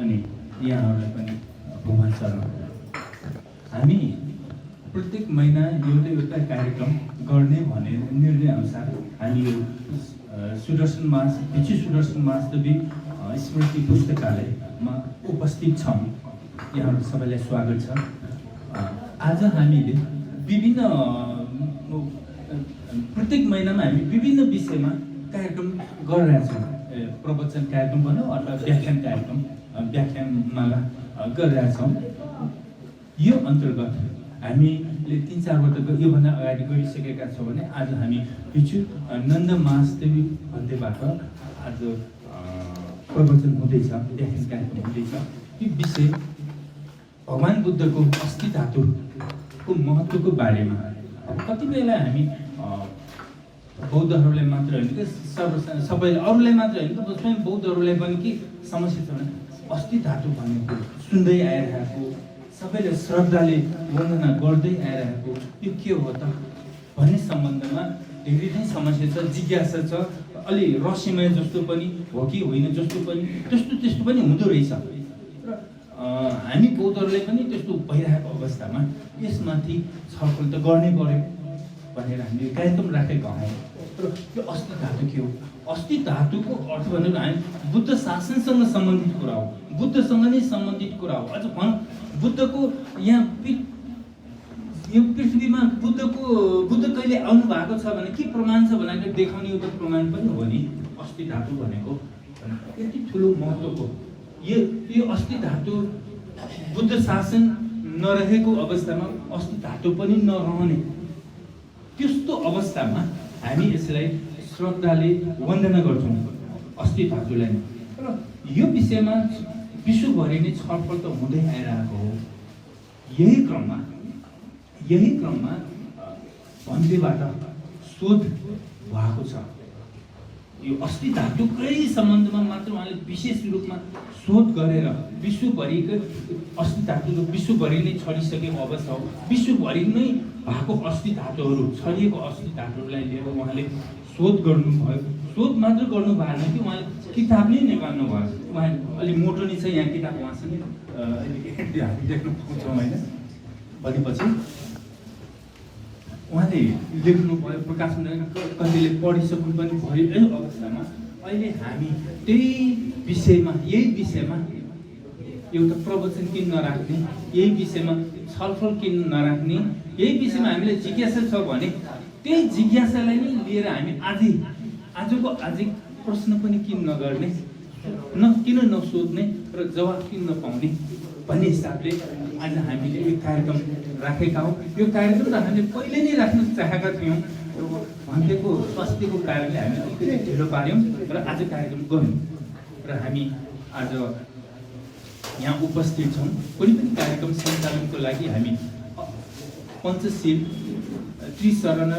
अनि यहाँहरूलाई पनि भुवन शरण। हामी प्रत्येक महिना एउटा कार्यक्रम गर्ने भन्ने निर्णय अनुसार हामी यो सुदर्शन मास भिक्षु सुदर्शन वास्तविक स्मृति पुस्तकालयमा उपस्थित छौँ। यहाँहरू सबैलाई स्वागत छ। आज हामीले विभिन्न प्रत्येक महिनामा हामी विभिन्न विषयमा कार्यक्रम गरिरहेछौँ। प्रवचन कार्यक्रम भनौँ अथवा व्याख्यान कार्यक्रम व्याख्यानमाला गरिरहेछौँ। यो अन्तर्गत हामीले 3-4 वर्ष योभन्दा अगाडि गरिसकेका छौँ भने आज हामी भिक्षु नन्द महादेवी भन्दैबाट आज प्रवचन हुँदैछ, व्याख्यान कार्यक्रम हुँदैछ। यो विषय भगवान बुद्धको अस्थि धातुको महत्त्वको बारेमा। कति बेला हामी बौद्धहरूलाई मात्र होइन कि सबैले अरूलाई मात्र होइन कि स्वयं बौद्धहरूलाई पनि के समस्या छ भने अस्थि धातु भनेको सुन्दै आइरहेको, सबैले श्रद्धाले वन्दना गर्दै आइरहेको यो के हो त भन्ने सम्बन्धमा धेरै नै समस्या छ, जिज्ञासा छ। अलि रहस्यमय जस्तो पनि हो कि होइन जस्तो पनि त्यस्तो पनि हुँदो रहेछ। र हामी बौद्धहरूले पनि त्यस्तो भइरहेको अवस्थामा यसमाथि छलफल त गर्नै पर्यो भनेर हामीले कार्यक्रम राखेका हौँ। र यो अस्थि धातु के हो? अस्थि धातुको अर्थ भनेको हामी बुद्ध शासनसँग सम्बन्धित कुरा हो, बुद्धसँग नै सम्बन्धित कुरा हो। अझ भनौँ बुद्धको यहाँ यो पृथ्वीमा बुद्ध कहिले आउनु भएको छ भने के प्रमाण छ भनेर देखाउने एउटा प्रमाण पनि हो नि अस्थि धातु भनेको। यति ठुलो महत्त्वको यो अस्थि धातु बुद्ध शासन नरहेको अवस्थामा अस्थि धातु पनि नरहने त्यस्तो अवस्थामा हामी यसलाई श्रद्धाले वन्दना गर्छौँ अस्थि धातुलाई। र यो विषयमा विश्वभरि नै छलफल त हुँदै आइरहेको हो। यही क्रममा भन्देबाट शोध भएको छ। यो अस्थि धातुकै सम्बन्धमा मात्र उहाँले विशेष रूपमा शोध गरेर विश्वभरिको अस्थि धातुको विश्वभरि नै छरिसकेको अवस्था हो। विश्वभरि नै भएको अस्थि धातुहरू छरिएको अस्थि धातुहरूलाई लिएर उहाँले शोध गर्नुभयो। शोध मात्र गर्नु भएन कि उहाँले किताब नै निकाल्नु भयो। उहाँ अलि मोटो नै छ, यहाँ किताब उहाँसँग हामी देख्न पाउँछौँ होइन। भनेपछि उहाँले लेख्नुभयो, प्रकाशन कतिले पढिसक्नु पनि भयो। यो अवस्थामा अहिले हामी यही विषयमा एउटा प्रवचन किन नराख्ने, यही विषयमा छलफल किन नराख्ने, यही विषयमा हामीलाई जिज्ञासा छ भने त्यही जिज्ञासालाई नै लिएर हामी आजको प्रश्न पनि किन नगर्ने, किन नसोध्ने र जवाफ किन नपाउने भन्ने हिसाबले आज हामीले यो कार्यक्रम राखेका हौँ। यो कार्यक्रम त हामीले पहिले नै राख्न चाहेका थियौँ, भन्देको स्वास्थ्यको कारणले हामी अलिकति ढिलो पार्यौँ र आज कार्यक्रम गऱ्यौँ। र हामी आज यहाँ उपस्थित छौँ। कुनै पनि कार्यक्रम सञ्चालनको लागि हामी पञ्चशील त्रिशरण र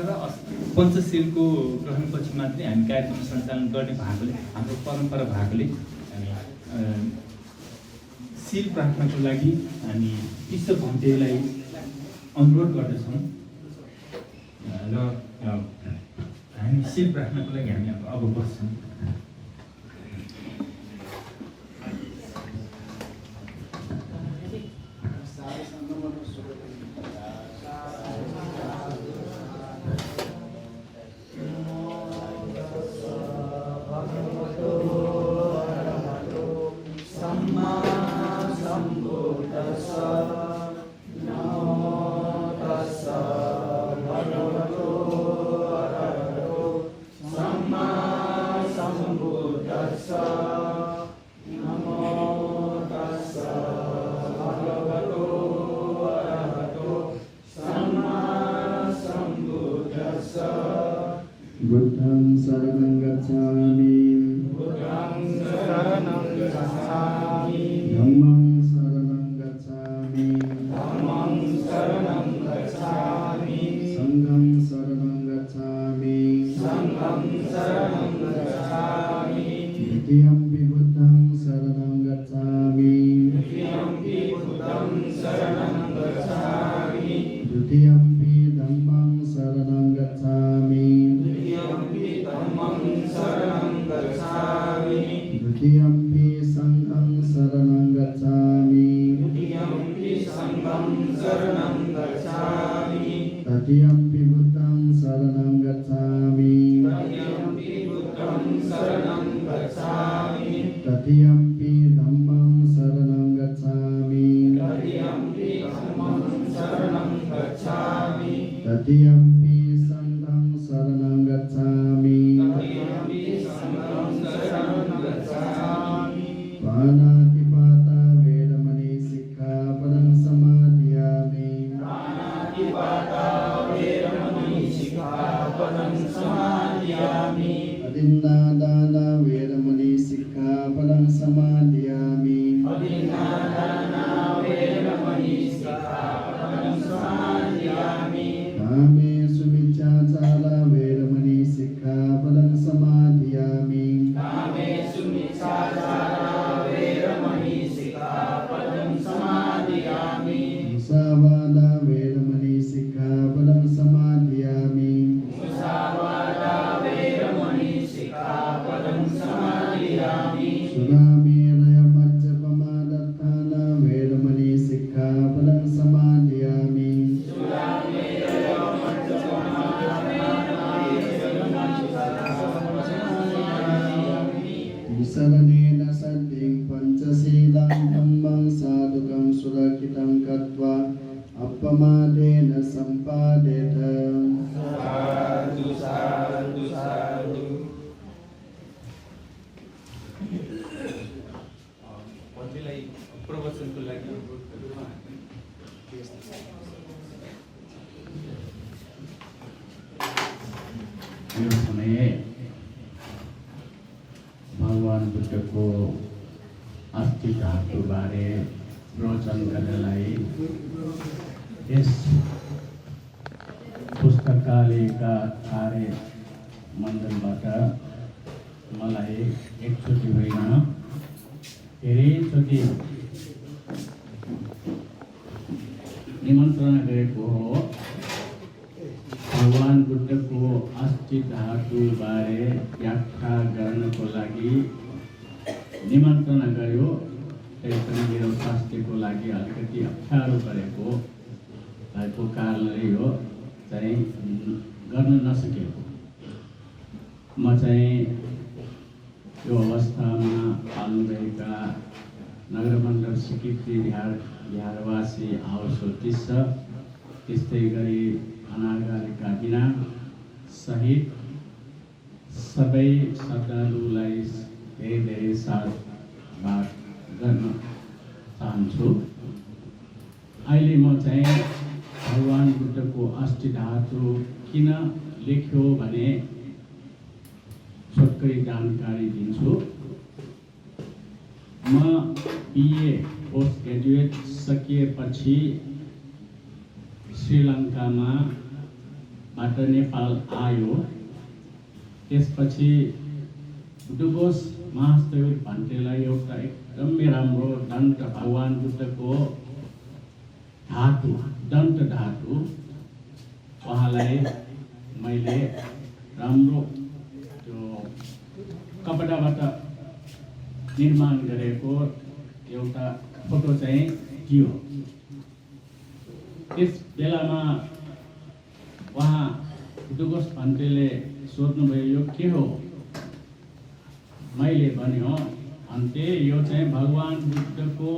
पञ्चशीलको ग्रहणपछि मात्रै हामी कार्यक्रम सञ्चालन गर्ने भएकोले, हाम्रो परम्परा भएकोले हामी शील प्रार्थनाको लागि हामी ईश्वर भन्तेलाई अनुरोध गर्दछौँ। र हामी शील प्रार्थनाको लागि हामी अब बस्छौँ। बुद्धं शरणं गच्छामि, धम्मं शरणं गच्छामि, संघं शरणं गच्छामि, द्वितीयंपि बुद्धं शरणं गच्छामि, द्वितीयंपि धम्मं शरणं गच्छामि, द्वितीयंपि संघं शरणं Tatiyampi dhammang saranang gacchami. Tatiyampi sanghang saranang gacchami. Panatipata vedamani sikkhapadang samadhiyami. Adinādāna vedamani sikkhapadang samadhiyami. Kāmesu miccācāra vedamani sikkhapadang samadhiyami. Musāvāda vedamani sikkhapadang samadhiyami. Sudāmiraya majjapamādattana vedamani sikkhapadang samadhiyami. Tisaranena saddhing pancasīlaṃ dhammang sādhukam surakitam katva appamādena sampādeta. प्रवचनको लागि यो समय भगवान बुद्धको अस्थि धातुबारे प्रवचन गर्नलाई यस पुस्तकालयका कार्य मण्डलबाट मलाई एकचोटि होइन धेरैचोटि निमन्त्रणा गरेको हो। भगवान बुद्धको अस्थि धातुबारे व्याख्या गर्नको लागि निमन्त्रणा गर्यो। त्यही पनि मेरो स्वास्थ्यको लागि अलिकति अप्ठ्यारो परेको भएको कारणले यो चाहिँ गर्न नसकेको। म चाहिँ यो अवस्थामा पाल्नुभएका नगरमण्डल स्वीकृति बिहारवासी आवश्यक छ। त्यस्तै गरी अनागारिका बिना सहित सबै श्रद्धालुलाई धेरै धेरै साधुवाद गर्न चाहन्छु। अहिले म चाहिँ भगवान बुद्धको अस्थि धातु किन लेख्यो भने छोटकरी जानकारी दिन्छु। म BA पोस्ट ग्रेजुएट सकिएपछि श्रीलङ्कामा बाट नेपाल आयो। त्यसपछि डुबोस महास्थविर भन्टेलाई एउटा एकदमै राम्रो दण्ड भगवान बुद्धको धातु दण्ड धातु उहाँलाई मैले राम्रो त्यो कपडाबाट निर्माण गरेको एउटा फोटो चाहिँ दियो। त्यस बेलामा उहाँ डुगोस भन्टेले सोध्नुभयो यो के हो? मैले भन्यो अन्ते यो चाहिँ भगवान बुद्धको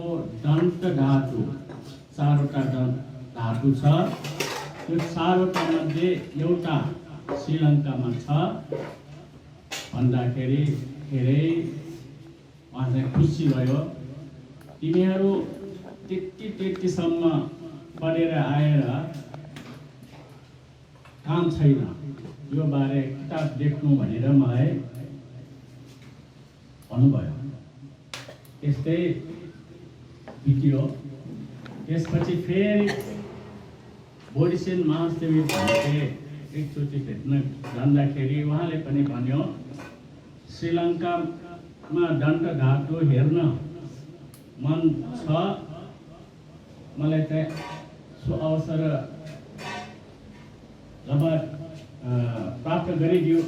दण्ड धातु 4वटा धातु छ। त्यो 4वटा मध्ये एउटा श्रीलङ्कामा छ भन्दाखेरि धेरै उहाँ चाहिँ खुसी भयो। तिमीहरू त्यतिसम्म पढेर आएर काम छैन यो बारे किताब लेख्नु भनेर मलाई भन्नुभयो। त्यस्तै बित्यो। त्यसपछि फेरि बोडिसेन महास्थविर भन्थे एकचोटि भेट्न जाँदाखेरि उहाँले पनि भन्यो श्रीलङ्कामा दण्ड धातु हेर्न मन छ। मलाई चाहिँ सो अवसर जब प्राप्त गरिदियो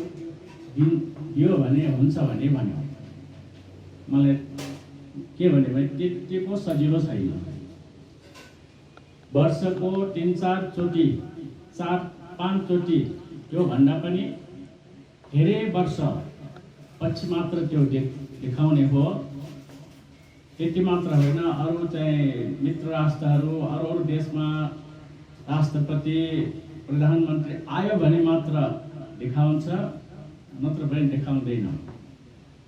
भने हुन्छ भने भन्यो। मलाई के भने त्यतिको सजिलो छैन। वर्षको 3-4 चोटि 4-5 चोटि त्यो भन्दा पनि धेरै वर्ष पछि मात्र त्यो देखाउने हो। त्यति मात्र होइन, अरू चाहिँ मित्र राष्ट्रहरू अरू देशमा राष्ट्रपति प्रधानमन्त्री आयो भने मात्र देखाउँछ, नत्र भने देखाउँदैन।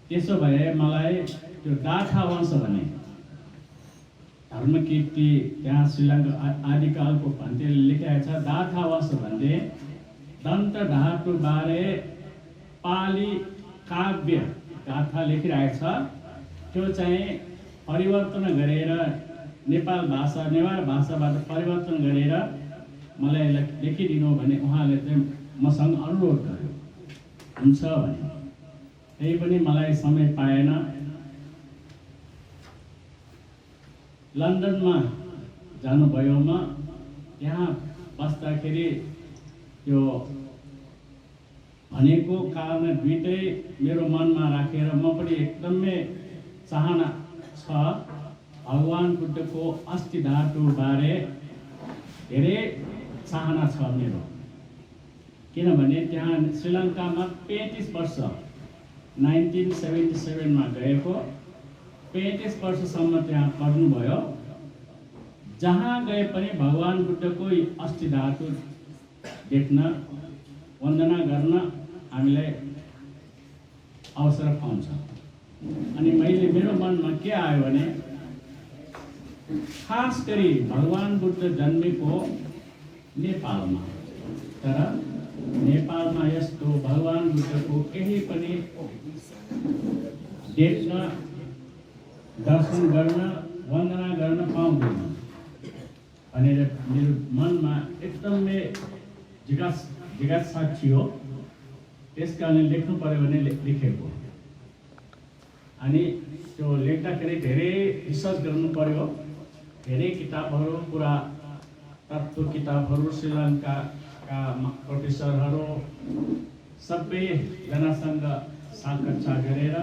त्यसो भए मलाई त्यो गाथा वंश भने धर्मकीर्ति त्यहाँ श्रीलङ्का आदिकालको भन्थे लेखेको छ। गाथा वंश भन्थे दन्त धातु बारे पाली काव्य गाथा लेखिरहेको छ। त्यो चाहिँ परिवर्तन गरेर नेपाल भाषा नेवार भाषाबाट परिवर्तन गरेर मलाई लेखिदिनु भने उहाँले चाहिँ मसँग अनुरोध गर्यो, हुन्छ भने। त्यही पनि मलाई समय पाएन। लन्डनमा जानुभयो म, यहाँ बस्दाखेरि त्यो भनेको कारण दुईटै मेरो मनमा राखेर म पनि एकदमै चाहना छ भगवान बुद्धको अस्थि धातु बारे धेरै चाहना छ मेरो। किनभने त्यहाँ श्रीलङ्कामा 35 वर्ष 1977 मा गएको, 35 वर्षसम्म त्यहाँ पढ्नुभयो। जहाँ गए पनि भगवान बुद्धको अस्थि धातु देख्न वन्दना गर्न हामीलाई अवसर पाउँछ। अनि मैले मेरो मनमा के आयो भने खास गरी भगवान बुद्ध जन्मेको नेपालमा, तर नेपालमा यस्तो भगवान बुद्धको केही पनि देख्न, दर्शन गर्न, वन्दना गर्न पाउँदैन भनेर मेरो मनमा एकदमै जिज्ञासा थियो। त्यस कारण लेख्नु पर्यो भने लेखेको। अनि त्यो लेख्दाखेरि धेरै रिसर्च गर्नु पर्यो, धेरै किताबहरू, पुरा तत्त्व किताबहरू, श्रीलङ्काका प्रोफेसरहरू सबैजनासँग साक्षात्कार गरेर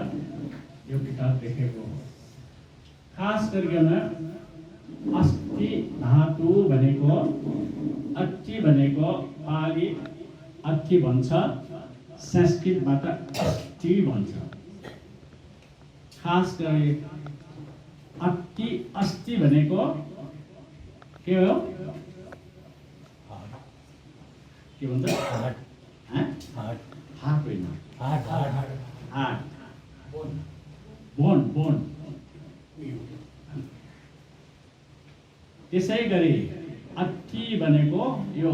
यो किताब लेखेको। खास गरिकन अस्थि धातु भनेको, अस्थि भनेको पाली अस्थि भन्छ, संस्कृतबाट अस्थि भन्छ। खास गरी अस्थि भनेको के हो? के भन्छ? हार्ट होइन, हार्ट, बोन। त्यसै गरी अस्थि भनेको यो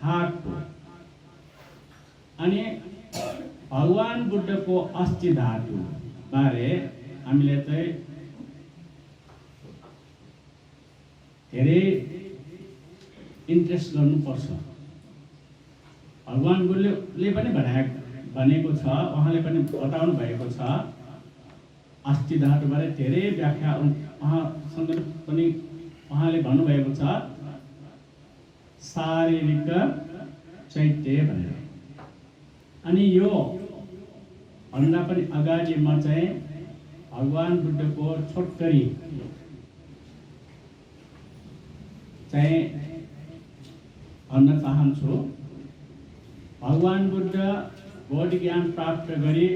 हार्ट हो। अनि भगवान बुद्धको अस्थि धातु बारे हामीले चाहिँ धेरै इन्ट्रेस्ट गर्नुपर्छ। भगवान बुद्धले पनि भनेको छ, उहाँले पनि बताउनु भएको छ अस्थि धातु बारे धेरै व्याख्या उहाँसँग पनि उहाँले भन्नुभएको छ शारीरिक चैत्य भनेर। अनि यो भन्दा पनि अगाडि म चाहिँ भगवान बुद्धको छोटकरी चाहिँ भन्न चाहन्छु। भगवान बुद्ध बौद्ध ज्ञान प्राप्त गरी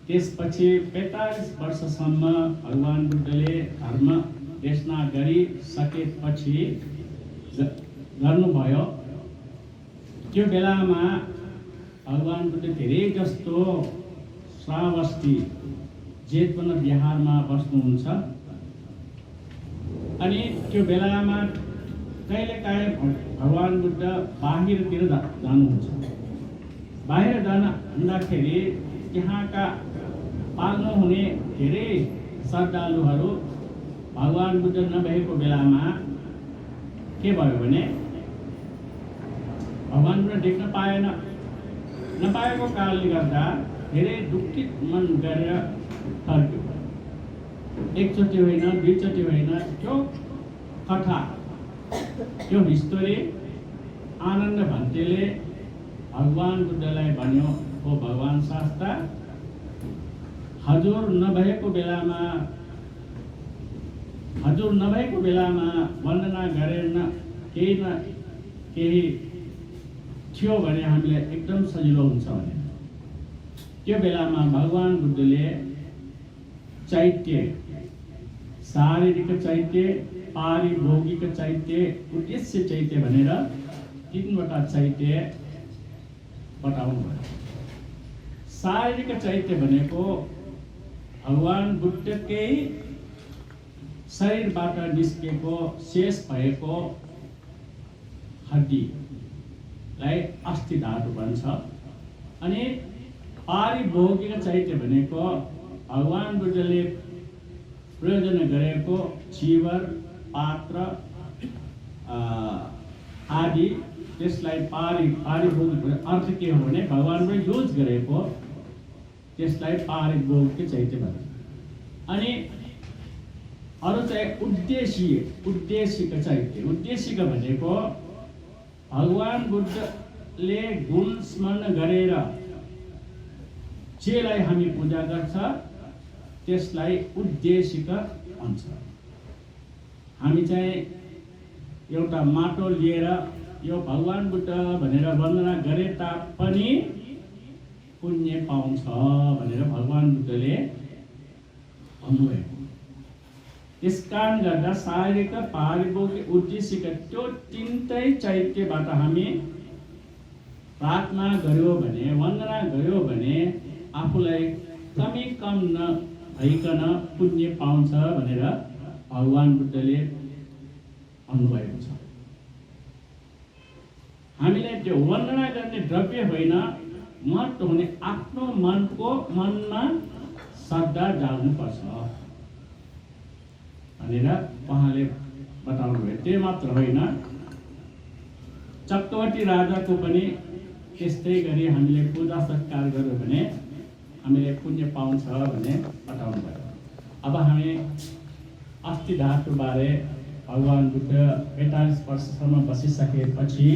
त्यसपछि 45 वर्षसम्म भगवान बुद्धले धर्म देशना गरिसकेपछि गर्नुभयो। त्यो बेलामा भगवान बुद्ध धेरै जस्तो श्रावस्ती जेतवन बिहारमा बस्नुहुन्छ। अनि त्यो बेलामा कहिलेकाहीँ भगवान बुद्ध बाहिरतिर जानुहुन्छ। बाहिर जाँदाखेरि त्यहाँका पाल्नु हुने धेरै श्रद्धालुहरू भगवान बुद्ध नभएको बेलामा के भयो भने भगवान बुद्ध देख्न नपाएको कारणले गर्दा धेरै दुखित मन गरेर फर्क्यो। एकचोटि होइन, दुईचोटि होइन, त्यो कथा, त्यो हिस्टोरी आनन्द भन्तेले भगवान बुद्धलाई भन्यो, ओ भगवान शास्त्र, हजुर नभएको बेलामा वन्दना गरेर केही न केही थियो भने हामीलाई एकदम सजिलो हुन्छ भने। त्यो बेलामा भगवान बुद्धले चैत्य शारीरिक चैत्य, पारिभोगिक चैत्य, उद्देश्य चैत्य भनेर तीनवटा चैत्य बताउनु भयो। शारीरिक चैत्य भनेको भगवान बुद्धकै शरीरबाट निस्केको शेष भएको हड्डीलाई अस्थि धातु भन्छ। अनि पारिभोगिक चैत्य भनेको भगवान बुद्धले प्रयोजन गरेको चिवर, पात्र आदि, त्यसलाई पारिभोगिक अर्थ के हो भने भगवानले युज गरेको, त्यसलाई पारिभोगिक चैत्य भन्छ। अनि अरू चाहिँ उद्देशिक चैत्य। उद्देशिक भनेको भगवान बुद्धले गुण स्मरण गरेर जेलाई हामी पूजा गर्छ त्यसलाई उद्देशिक भन्छ। हामी चाहिँ एउटा माटो लिएर यो भगवान बुद्ध भनेर वन्दना गरे तापनि पुण्य पाउँछ भनेर भगवान बुद्धले भन्नुभएको। त्यस कारण गर्दा शारीरिक, पारिभोगिक, उद्देशिक त्यो तीनटै चैत्यबाट हामी प्रार्थना गर्यो भने, वन्दना गर्यो भने आफूलाई कमी कम नभइकन पुण्य पाउँछ भनेर भगवान बुद्धले भन्नुभएको छ। हामीलाई त्यो वन्दना गर्ने द्रव्य होइन, महत्त्व हुने आफ्नो मनमा श्रद्धा जाग्नुपर्छ भनेर उहाँले बताउनु भयो। त्यो मात्र होइन, चक्रवर्ती राजाको पनि त्यस्तै गरी हामीले पूजा सत्कार गर्यो भने हामीले पुण्य पाउँछ भन्ने बताउनु भयो। अब हामी अस्थि धातु बारे भगवान बुद्ध 45 वर्षसम्म बसिसकेपछि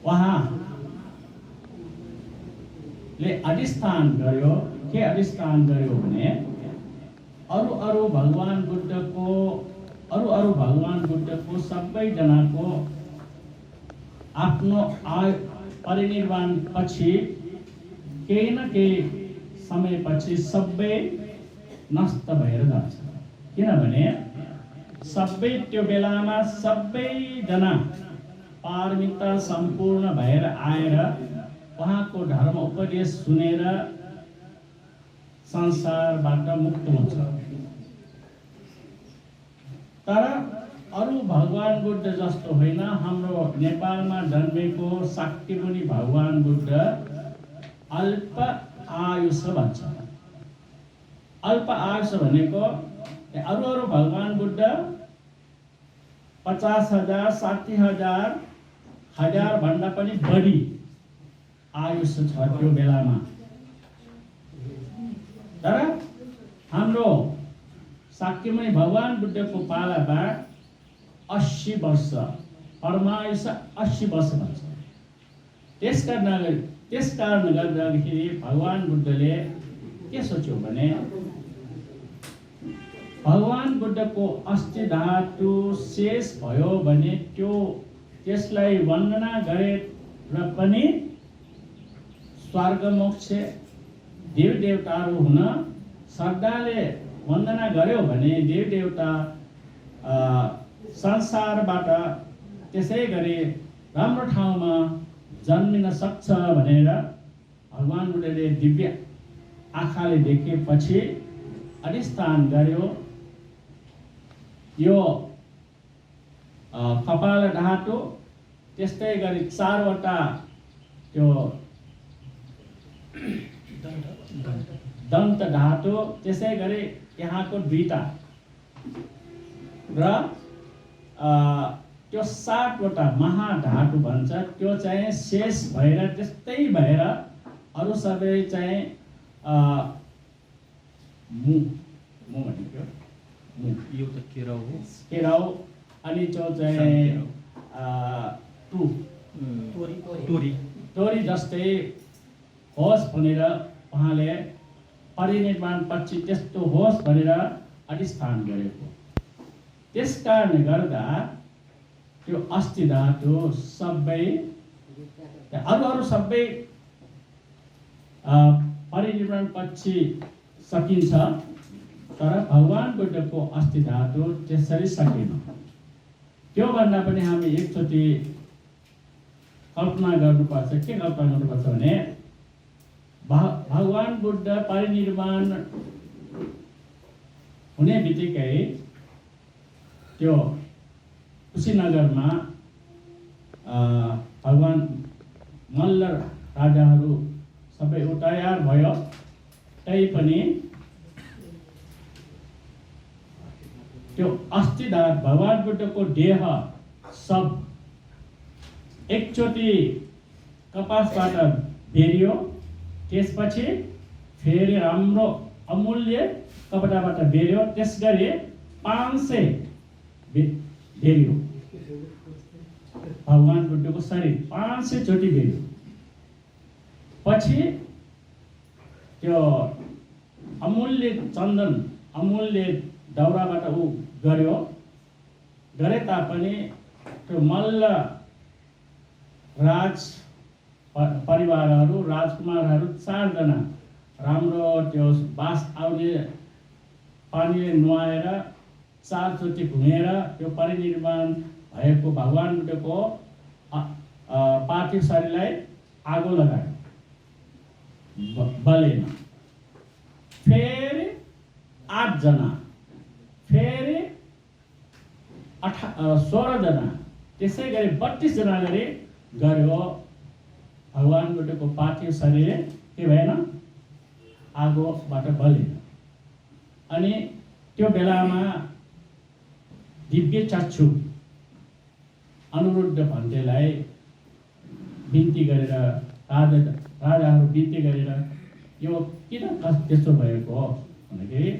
उहाँले अधिष्ठान गर्यो। के अधिष्ठान गर्यो भने अरू भगवान बुद्धको सबैजनाको आफ्नो परिनिर्वाण पछि केही न केही समयपछि सबै नष्ट भएर जान्छ। किनभने सबै त्यो बेलामा सबैजना पारमिता सम्पूर्ण भएर आएर उहाँको धर्म उपदेश सुनेर संसारबाट मुक्त हुन्छ। तर अरू भगवान बुद्ध जस्तो होइन। हाम्रो नेपालमा जन्मेको शाक्यमुनि भगवान बुद्ध अल्प आयुष भन्छ। अल्प आयुष भनेको अरू भगवान बुद्ध 50,000, 60,000, 1000 भन्दा पनि बढी आयुष छ त्यो बेलामा। तर हाम्रो शाक्यमुनि भगवान बुद्धको पालामा 80 वर्ष, परमायुष 80 वर्ष भन्छ। त्यस कारण गर्दाखेरि भगवान बुद्धले के सोच्यो भने भगवान बुद्धको अस्थि धातु शेष भयो भने त्यसलाई वन्दना गरेर पनि स्वर्ग मोक्ष देव देवताहरू हुन, श्रद्धाले वन्दना गर्यो भने देव देवता संसारबाट त्यसै गरी राम्रो ठाउँमा जन्मिन सक्छ भनेर भगवान बुद्धले दिव्य आँखाले देखेपछि अधिष्ठान गर्यो। यो कपाल धातु, त्यस्तै गरी 4वटा त्यो दन्त धातु, त्यसै गरी यहाँको 2टा र त्यो 7वटा महाधातु भन्छ। त्यो चाहिँ शेष भएर त्यस्तै भएर अरू सबै चाहिँ केराउ अनि त्यो चाहिँ टोरी जस्तै होस् भनेर उहाँले परिनिर्वाण पछि त्यस्तो होस् भनेर अधिष्ठान गरेको। त्यस कारण गर्दा त्यो अस्थि धातु सबै अरू सबै परिनिर्वाण पछि सकिन्छ। तर भगवान बुद्धको अस्थि धातु त्यसरी सकिन। त्यो भन्दा पनि हामी एकचोटि कल्पना गर्नुपर्छ। के कल्पना गर्नुपर्छ भने भगवान बुद्ध परिनिर्वाण हुने बित्तिकै त्यो कुशीनगरमा भगवान मल्ल राजाहरू सबै तयार भयो। तैपनि त्यो अस्थिधात भगवान बुद्धको देह सब एकचोटि कपासबाट बेरियो। त्यसपछि फेरि राम्रो अमूल्य कपडाबाट बेरियो। त्यसगरी 500 बेरियो। भगवान बुद्धको शरीर 500 चोटि बेरियो। पछि त्यो अमूल्य चन्दन अमूल्य दाउराबाट ऊ गरे तापनि त्यो मल्ल राज परिवारहरू राजकुमारहरू 4 जना राम्रो त्यो बास आउने पानीले नुहाएर 4 चोटि घुमेर त्यो परिनिर्वाण भएको भगवान बुद्धको पार्थिव शरीरलाई आगो लगायो बलेन। फेरि 8 जना, फेरि 16 जना, त्यसै गरी 32 जना गरी गर्यो। भगवान बुद्धको पार्थिव शरीर के भएन? आगोबाट बलेन। अनि त्यो बेलामा दिव्य चक्षु अनिरुद्ध भन्तेलाई बिन्ती गरेर राजाहरू बिन्ती गरेर यो किन त्यस्तो भएको भन्दाखेरि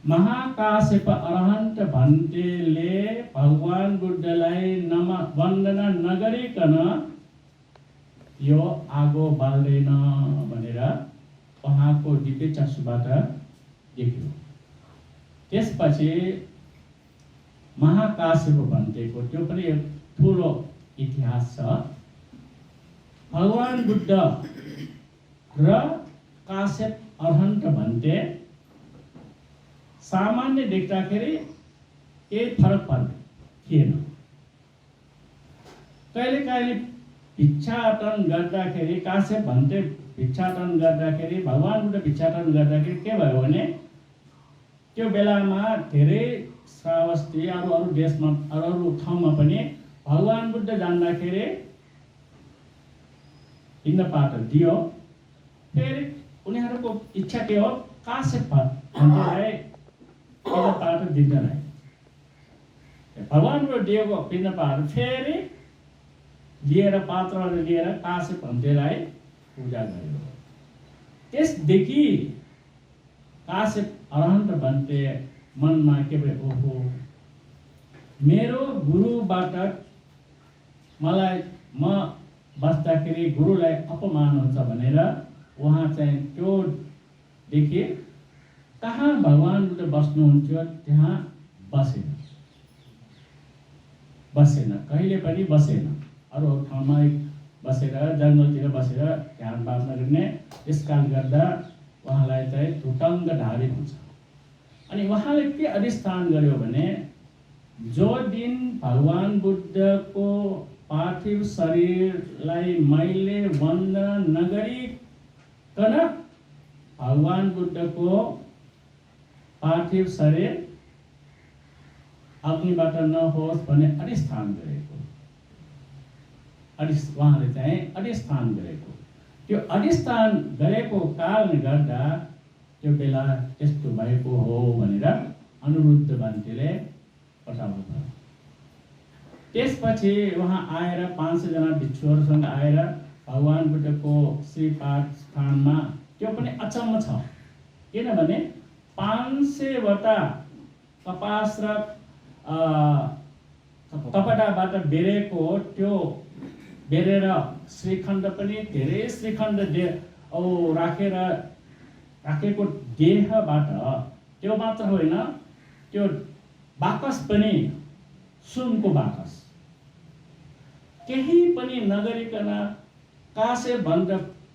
महाकाश्यप अरहन्त भन्तेले भगवान बुद्धलाई वन्दना नगरिकन यो आगो बाल्दैन भनेर उहाँको दिव्य चक्षुबाट देख्यो। त्यसपछि महाकाश्यप भन्तेको त्यो पनि एक ठुलो इतिहास छ। भगवान बुद्ध र काश्यप अरहन्त भन्ते सामान्य देख्दाखेरि केही फरक थिएन। कहिले भिक्षाटन गर्दाखेरि काश्यप भन्ते भिक्षाटन गर्दाखेरि भगवान बुद्ध भिक्षाटन गर्दाखेरि के भयो भने त्यो बेलामा धेरै श्रावस्ती अरू देशमा अरू ठाउँमा पनि भगवान बुद्ध जान्दाखेरि पिण्डपात दियो। फेरि उनीहरूको इच्छा के हो? काश्यप भन्तेलाई पिण्डपात दिँदैन। भगवान बुद्ध दिएको पिण्डपात फेरि लिएर पात्रहरू लिएर काश्यप भन्तेलाई पूजा गर्यो। त्यसदेखि काश्यप अरहन्त भन्ते मनमा के भयो? ओहो, मेरो गुरुबाट मलाई म बस्दाखेरि गुरुलाई अपमान हुन्छ भनेर उहाँ चाहिँ त्यो देखि कहाँ भगवान बुद्ध बस्नुहुन्थ्यो त्यहाँ बसेन, कहिले पनि बसेन। अरू ठाउँमा बसेर जङ्गलतिर बसेर ध्यान भावना गर्ने। त्यस कारणले गर्दा उहाँलाई चाहिँ धुटङ्ग धारित हुन्छ। अनि उहाँले के अधिष्ठान गर्यो भने जो दिन भगवान बुद्धको पार्थिव शरीरलाई मैले वन्दना नगरिकन भगवान बुद्धको पार्थिव शरीर अग्निबाट नहोस् भन्ने अधिष्ठान गरेको। उहाँले चाहिँ अधिष्ठान गरेको। त्यो अधिष्ठान गरेको कारणले गर्दा त्यो बेला त्यस्तो भएको हो भनेर अनिरुद्ध भन्तेले बताउनु भयो। त्यसपछि उहाँ आएर 500 जना भिक्षुहरूसँग आएर भगवान बुद्धको श्रीपाद स्थानमा त्यो पनि अचम्म छ। किनभने 500वटा कपास र कपडाबाट बेरेको त्यो बेरेर श्रीखण्ड पनि धेरै श्रीखण्ड राखेको देहबाट त्यो मात्र होइन, त्यो बाकस पनि सुनको बाकस केही पनि नगरिकन काश्यप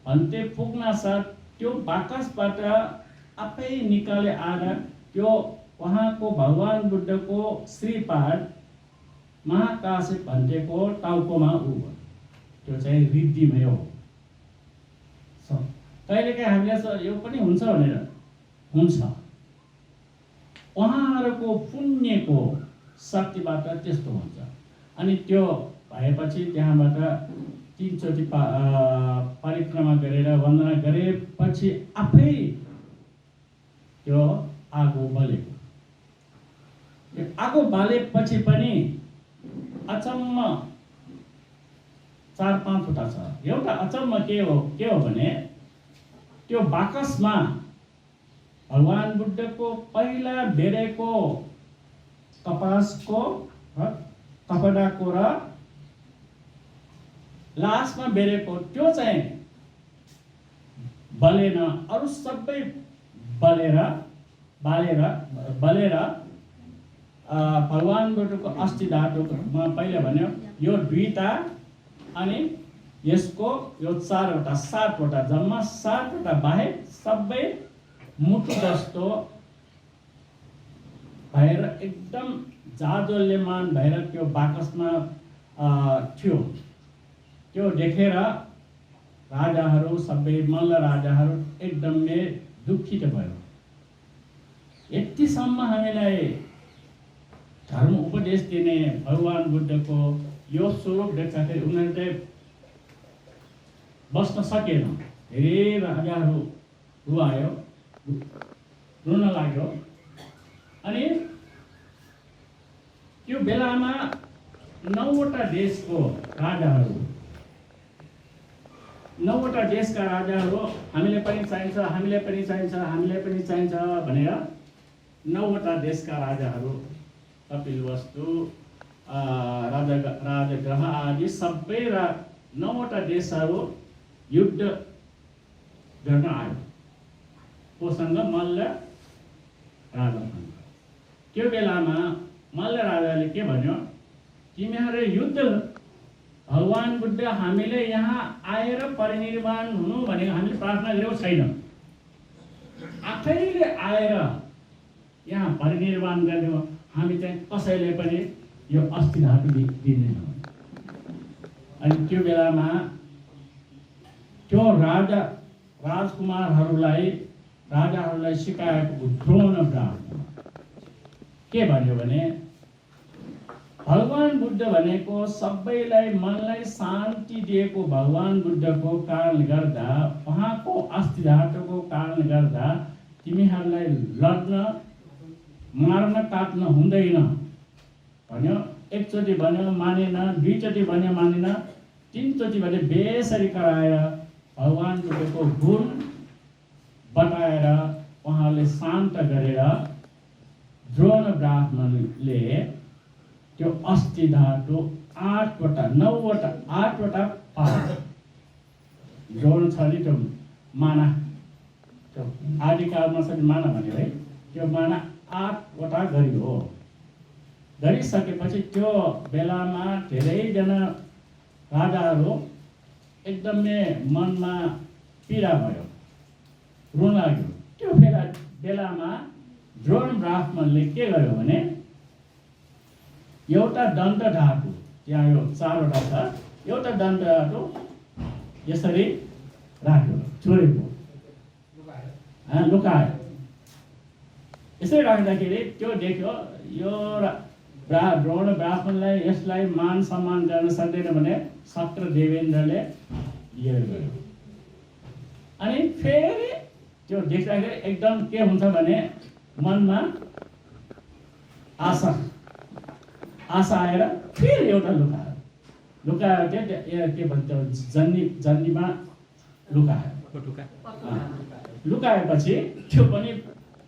भन्ते पुग्न साथ त्यो बाकसबाट आफै निकाले आएर त्यो उहाँको भगवान बुद्धको श्रीपाद महाकाश्यप भन्टेको टाउकोमा त्यो चाहिँ रिद्धिमय हो। कहिलेकाहीँ हामीले यो पनि हुन्छ भनेर हुन्छ, उहाँहरूको पुण्यको शक्तिबाट त्यस्तो हुन्छ। अनि त्यो भएपछि त्यहाँबाट 3 चोटि परिक्रमा गरेर वन्दना गरेपछि आफै त्यो आगो बलेको। यो आगो बालेपछि पनि अचम्म 4-5 वटा छ। एउटा अचम्म के हो भने त्यो बाकसमा भगवान बुद्धको पहिला बेरेको कपासको कपडाको र लास्टमा बेरेको त्यो चाहिँ बलेन, अरू सबै बलेर भगवान बुद्धको अस्थि धातुमा पहिले भन्यो यो 2टा अनि यसको यो 4 वटा 7 वटा जम्मा 7 वटा बाहेक सबै मुटु जस्तो भएर एकदम जाजल्यमान भएर त्यो बाकसमा थियो। त्यो देखेर राजाहरू सबै मल्ल राजाहरू एकदमै दुखित भयो। यतिसम्म हामीलाई धर्म उपदेश दिने भगवान बुद्धको यो स्वरूप देख्दाखेरि उनीहरूले बस्न सकेन। धेरै राजाहरू रुन लाग्यो। अनि त्यो बेलामा 9 वटा देशको राजाहरू 9 वटा देशका राजाहरू हामीले पनि चाहिन्छ भनेर 9 वटा देशका राजाहरू कपिलवस्तु राजग्रह आदि सबै 9 वटा देशहरू युद्ध गर्न आयो कोसँग मल्ल राजासँग। त्यो बेलामा मल्ल राजाले के भन्यो, तिमीहरू युद्ध भगवान बुद्ध हामीले यहाँ आएर परिनिर्वाण हुनु भनेको हामीले प्रार्थना गरेको छैन, आफैले आएर यहाँ परिनिर्वाण गर्ने हो। हामी चाहिँ कसैले पनि यो अस्थि धातु दिँदैनौँ। अनि त्यो बेलामा त्यो राजकुमारहरूलाई सिकाएको द्रोण ब्राह्मण के भन्यो भने भगवान बुद्ध भनेको सबैलाई मनलाई शान्ति दिएको भगवान बुद्धको कारणले गर्दा, उहाँको अस्थि धातुको कारणले गर्दा तिमीहरूलाई लड्न मार्न काट्न हुँदैन भन्यो। 1 चोटि भन्यो मानेन, 2 चोटि भन्यो मानेन, 3 चोटि भने बेसरी कराएर भगवान बुद्धको गुण बताएर उहाँले शान्त गरेर द्रोण ब्राह्मणले त्यो अस्थि धातु 8 वटा 9 वटा 8 वटा पायो। द्रोण छ नि त्यो माना, त्यो आदिकालमा छ माना भन्यो है, त्यो माना 8 वटा गरियो। गरिसकेपछि त्यो बेलामा धेरैजना राजाहरू एकदमै मनमा पीडा भयो, रुन लाग्यो। त्यो बेलामा द्रोण ब्राह्मणले के गर्यो भने एउटा दण्ड धातु, त्यहाँ यो 4 वटा छ, एउटा दण्ड धातु यसरी राख्यो, छोडेको लुकायो। यसरी राख्दाखेरि त्यो देख्यो यो द्रोण ब्राह्मणलाई यसलाई मान सम्मान गर्न सक्दैन भने शक्र देवेन्द्रले लिएर गयो। अनि फेरि त्यो देख्दाखेरि एकदम के हुन्छ भने मनमा आशा आएर फेरि एउटा लुकायो के भन्छ जन्नीमा लुकाएपछि त्यो पनि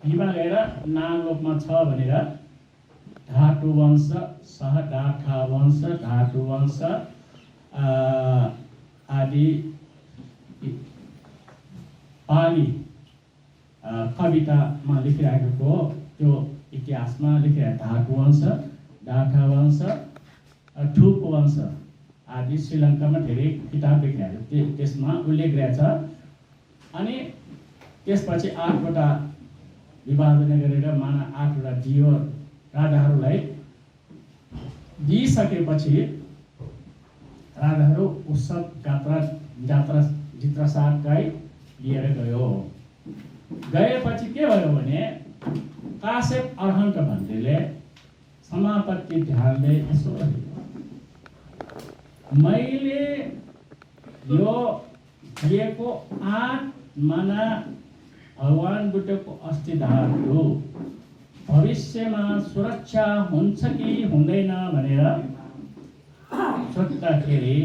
हिमा गएर नागलोकमा छ भनेर धातु वंश सहडाठा वंश धातु वंश आदि पाली कवितामा लेखिरहेको त्यो इतिहासमा लेखिरहेको धातु वंश डाठा वंश ठुप वंश आदि श्रीलङ्कामा धेरै किताब लेखिरहेको त्यसमा उल्लेख रहेछ। अनि त्यसपछि 8 वटा विभाजन गरेर माना 8वटा दियो राजाहरूलाई दिइसकेपछि राजाहरू उत्सव जात्रा जित्रसादलाई लिएर गएपछि के भयो भने काश्यप अरहन्त भन्नेले समापत्ति ध्यानले यसो मैले यो दिएको 8 माना भगवान बुद्धको अस्थिधारहरू भविष्यमा सुरक्षा हुन्छ कि हुँदैन भनेर सोच्दाखेरि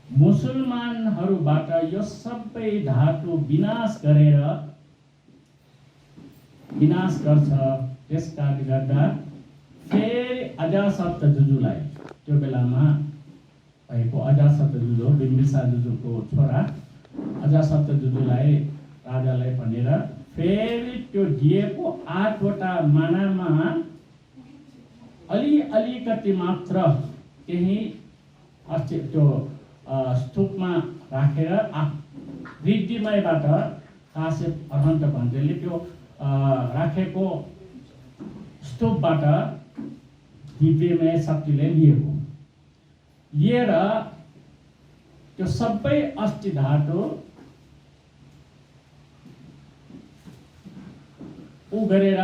मुसलमानहरूबाट यो सबै धातु विनाश गर्छ। त्यसकारणले गर्दा फेरि अजासत जुजुलाई त्यो बेलामा भएको अजासत जुजु बिम्बिसार जुजुको छोरा अजासत जुजुलाई राजालाई भनेर फेरि त्यो दिएको 8वटा मानामा अलिकति मात्र केही त्यो स्तूपमा राखेर रिद्धिमयबाट काश्यप अरहन्त भन्नेले त्यो राखेको स्तूपबाट दिव्यमय शक्तिले लिएर त्यो सबै अस्थि धातु गरेर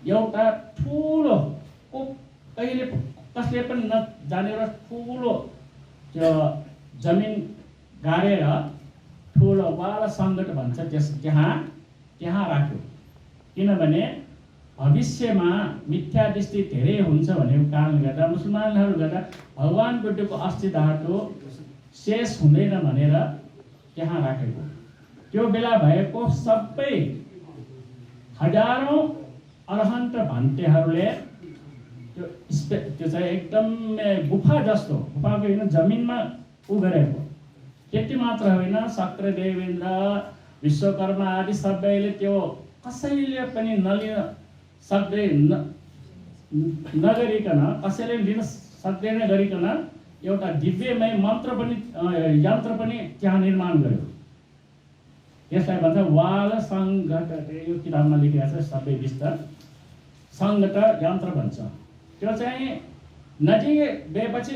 एउटा ठुलो कहिले कसले पनि नजानेर ठुलो त्यो जमिन गाडेर ठुलो वाला सङ्कट भन्छ त्यहाँ राख्यो। किनभने भविष्यमा मिथ्या दृष्टि धेरै हुन्छ भनेको कारणले गर्दा मुसलमानहरू गर्दा भगवान बुद्धको अस्थि धातु शेष हुँदैन भनेर त्यहाँ राखेको। त्यो बेला भएको सबै हजारौं अरहन्त भन्तेहरूले त्यो चाहिँ एकदमै गुफा जस्तो गुफाको होइन जमिनमा गरेको। त्यति मात्र होइन शक्र देवेन्द्र विश्वकर्मा आदि सबैले त्यो कसैले पनि नलिन सक्दै नगरिकन कसैले लिन सक्दैन गरिकन एउटा दिव्यमय यन्त्र पनि त्यहाँ निर्माण गर्यो। यसलाई भन्छ वाल सङ्घट। यो किताबमा लेखिएको छ सबै विस्तार सङ्घट यन्त्र भन्छ। त्यो चाहिँ नजिक गएपछि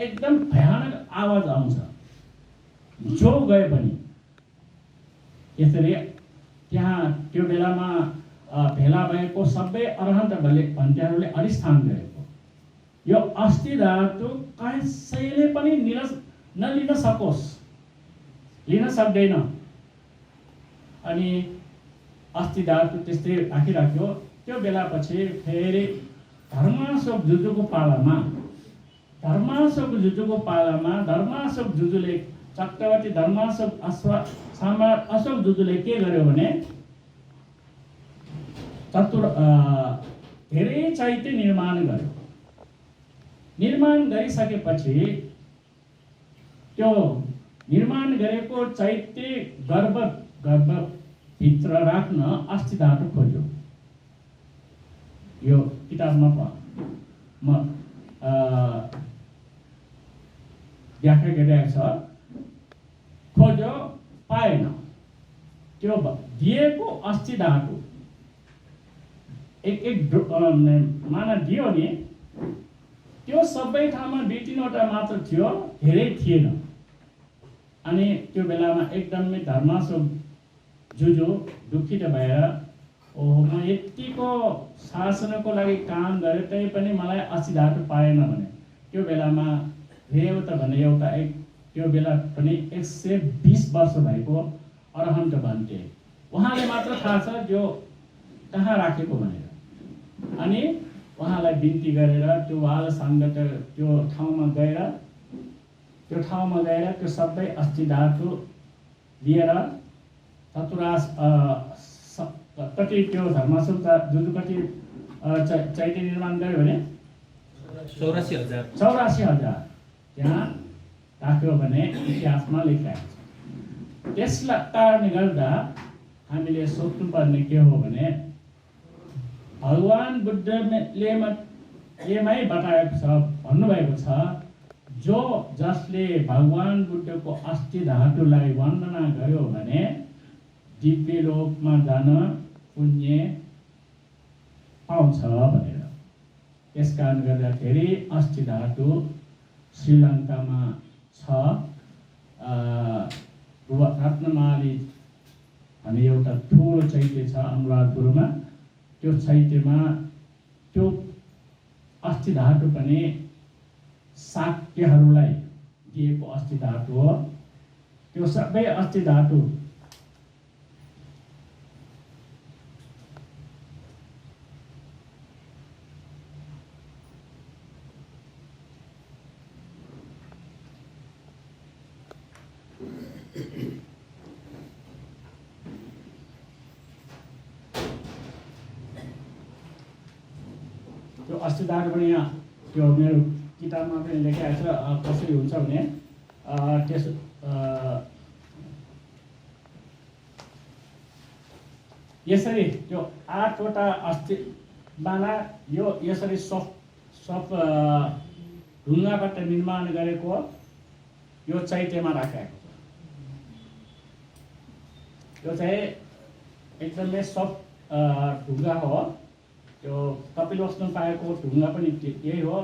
एकदम भयानक आवाज आउँछ जो गए पनि। यसरी त्यहाँ त्यो बेलामा भेला भएको सबै अरहन्त भन्तेहरूले अधिष्ठान गरेको यो अस्थि धातु कसैले पनि नलिन सकोस्, लिन सक्दैन। अनि अस्थि धातु त्यस्तै राखिराख्यो। त्यो बेला पछि फेरि धर्माशोक जुजुको धर्माशोक जुजुले चक्रवर्ती धर्माशोक सम्राट अशोक जुजुले के गर्यो भने धेरै चैत्य निर्माण गर्यो। निर्माण गरिसकेपछि त्यो निर्माण गरेको चैत्य गर्भभित्र राख्न अस्थि धातु खोज्यो। यो किताबमा व्याख्या गरिरहेको छ। खोज्यो पाएन। त्यो दिएको अस्थि धातु एक माना दियो नि त्यो सबै ठाउँमा 2-3वटा मात्र थियो, धेरै थिएन। अनि त्यो बेलामा एकदमै धर्माशोक जुजु दुखित भएर ओहो म यतिको शासनको लागि काम गरेँ तै पनि मलाई अस्थि धातु पाएन भने त्यो बेलामा रेवत भन्ने एउटा त्यो बेला पनि 120 वर्ष भएको अरहन्त भन्थे। उहाँले मात्र थाहा छ जो कहाँ राखेको भनेर। अनि उहाँलाई बिन्ती गरेर त्यो वाल सङ्गत त्यो ठाउँमा गएर त्यो सबै अस्थि धातु लिएर चतुरास कति त्यो धर्माशोक जुन कति चैत्य निर्माण गर्यो भने 84,000 त्यहाँ राख्यो भने इतिहासमा लेखिएको छ। त्यसलाई कारणले गर्दा हामीले सोच्नुपर्ने के हो भने भगवान बुद्धले मै बताएको छ, भन्नुभएको छ जसले भगवान बुद्धको अस्थि धातुलाई वन्दना गर्यो भने दिव्य लोकमा जान पुण्य पाउँछ भनेर। त्यस कारण गर्दाखेरि अस्ति धातु श्रीलङ्कामा छ। रत्नमाली भन्ने एउटा ठुलो चैत्य छ अनुराधपुरमा। त्यो चैत्यमा त्यो अस्ति धातु पनि शाक्यहरूलाई दिएको अस्ति धातु हो। त्यो सबै अस्ति धातु त्यो अस्ति धातु पनि यहाँ त्यो मेरो किताबमा पनि लेखेको छ। कसरी हुन्छ भने त्यस यसरी त्यो 8वटा अस्ति माला यो यसरी सब ढुङ्गाबाट निर्माण गरेको यो चैत्यमा राखेको छ। यो चाहिँ एकदमै सफ्ट ढुङ्गा हो। त्यो कपिलवस्तुमा पाएको ढुङ्गा पनि यही हो।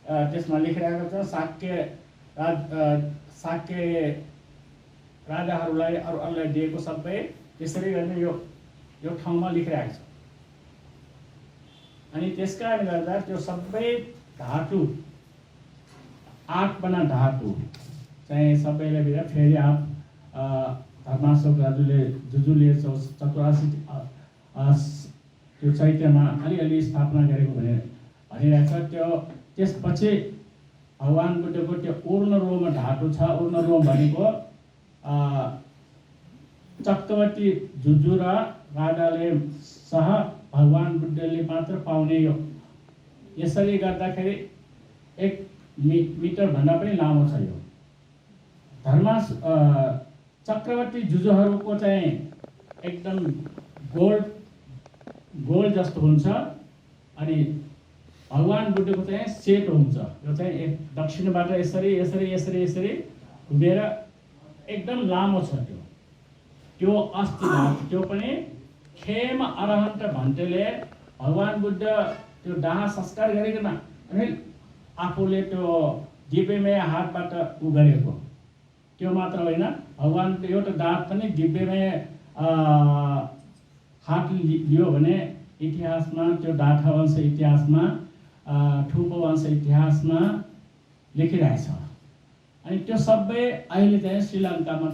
त्यसमा लेखिरहेको छ शाक्य राजाहरूलाई अरूलाई दिएको सबै त्यसरी गर्ने यो ठाउँमा लेखिरहेको छ। अनि त्यस कारणले गर्दा त्यो सबै धातु 8 बना धातु चाहिँ सबैले बिना फेरि धर्माशोक जुजुले 84 त्यो चैत्यमा अलिअलि स्थापना गरेको भनिरहेको छ। त्यो त्यसपछि भगवान बुद्धको त्यो ऊर्ण रोम धातु छ। ऊर्ण रोम भनेको चक्रवर्ती जुजु र राजाले सह भगवान बुद्धले मात्र पाउने यो। यसरी गर्दाखेरि 1 मिटर भन्दा पनि लामो छ यो। चक्रवर्ती जुजुहरूको चाहिँ एकदम गोल जस्तो हुन्छ। अनि भगवान बुद्धको चाहिँ सेतो हुन्छ। यो चाहिँ दक्षिणबाट यसरी यसरी यसरी यसरी घुमेर एकदम लामो छ त्यो अस्ति धातु। त्यो पनि खेम अरहन्त भन्टेले भगवान बुद्ध त्यो दाह संस्कार गरेको न अनि आफूले त्यो दिव्यमय हातबाट उ गरेको। त्यो मात्र होइन, भगवानको एउटा दाँत पनि दिव्यमय हात लियो भने इतिहासमा त्यो डाठा वंश इतिहासमा ठुपो वंश इतिहासमा लेखिरहेछ। अनि त्यो सबै अहिले चाहिँ श्रीलङ्कामा छ।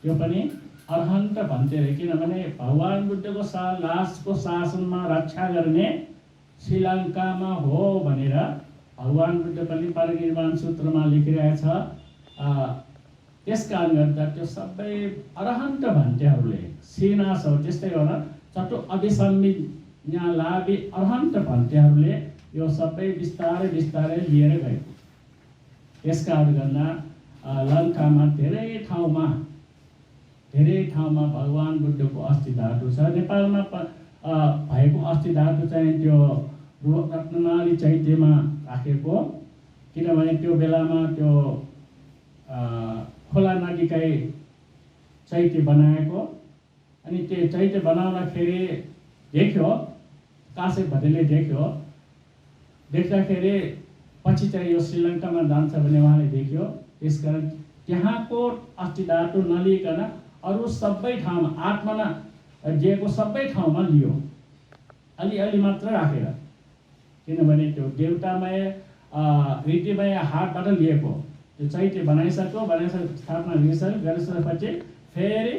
त्यो पनि अरहन्त भन्थे रे, किनभने भगवान बुद्धको लासको शासनमा रक्षा गर्ने श्रीलङ्कामा हो भनेर भगवान बुद्ध पनि परिनिर्वाण सूत्रमा लेखिरहेछ। त्यस कारण गर्दा त्यो सबै अरहन्त भन्टेहरूले सेनास हो। त्यस्तै हो चटु अभिसंज्ञालाभि अरहन्त भन्टेहरूले यो सबै बिस्तारै बिस्तारै लिएर गए। त्यस कारण गर्दा लङ्कामा धेरै ठाउँमा भगवान बुद्धको अस्थि धातु छ। नेपालमा भएको अस्थि धातु चाहिँ त्यो रत्नमाली चैत्यमा राखेको, किनभने त्यो बेलामा त्यो खोला नदीकै चैत्य बनाएको। अनि त्यो चैत्य बनाउँदाखेरि देख्यो, कासे भटेले देख्दाखेरि पछि चाहिँ यो श्रीलङ्कामा जान्छ भन्ने उहाँले देख्यो। त्यसकारण त्यहाँको अस्थि धातु नलिकन अरू सबै ठाउँमा आत्मा दिएको सबै ठाउँमा लियो, अलिअलि मात्र राखेर। किनभने त्यो देवतामय रीतिमय हातबाट लिएको त्यो चैत्य बनाइसक्यो, स्थापना गरिसकेपछि फेरि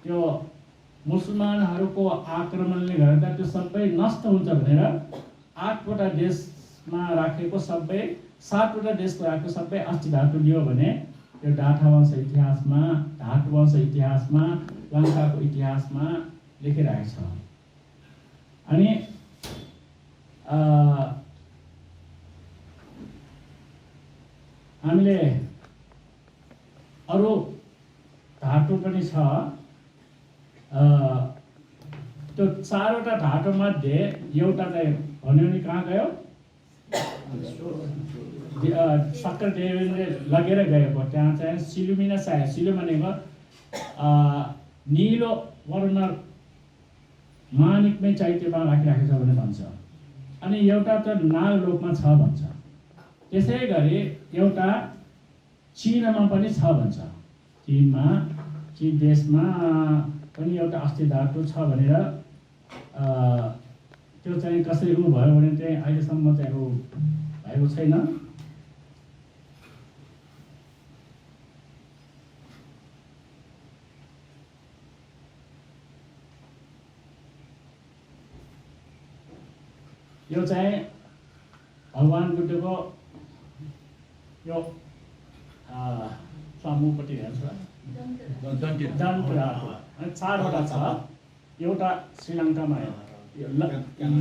त्यो मुसलमानहरूको आक्रमणले गर्दा त्यो सबै नष्ट हुन्छ भनेर 8वटा देशमा राखेको सबै 7वटा देशको राखेको सबै अस्थि धातु लियो भने यो डाठा वंश इतिहासमा, धातु वंश इतिहासमा, लङ्काको इतिहासमा लेखिरहेको छ। अनि हामीले अरू धातु पनि छ। त्यो 4वटा धातुमध्ये एउटा चाहिँ भन्यो नि कहाँ गयो? शङ्करदेवले लगेर गएको। त्यहाँ चाहिँ सिलुमिना साय, सिलु भनेको निलो वर्ण मानिकमै चैत्यमा राखिराखेको छ भने भन्छ। अनि एउटा त नागलोकमा छ भन्छ। त्यसै गरी एउटा चीनमा पनि छ भन्छ। चीन देशमा पनि एउटा अस्थि धातु छ भनेर त्यो चाहिँ कसरी उ भयो भने चाहिँ अहिलेसम्म चाहिँ उ भएको छैन। यो चाहिँ भगवान बुद्धको यो समूहपट्टि हेर्छ अनि 4वटा छ। एउटा श्रीलङ्कामा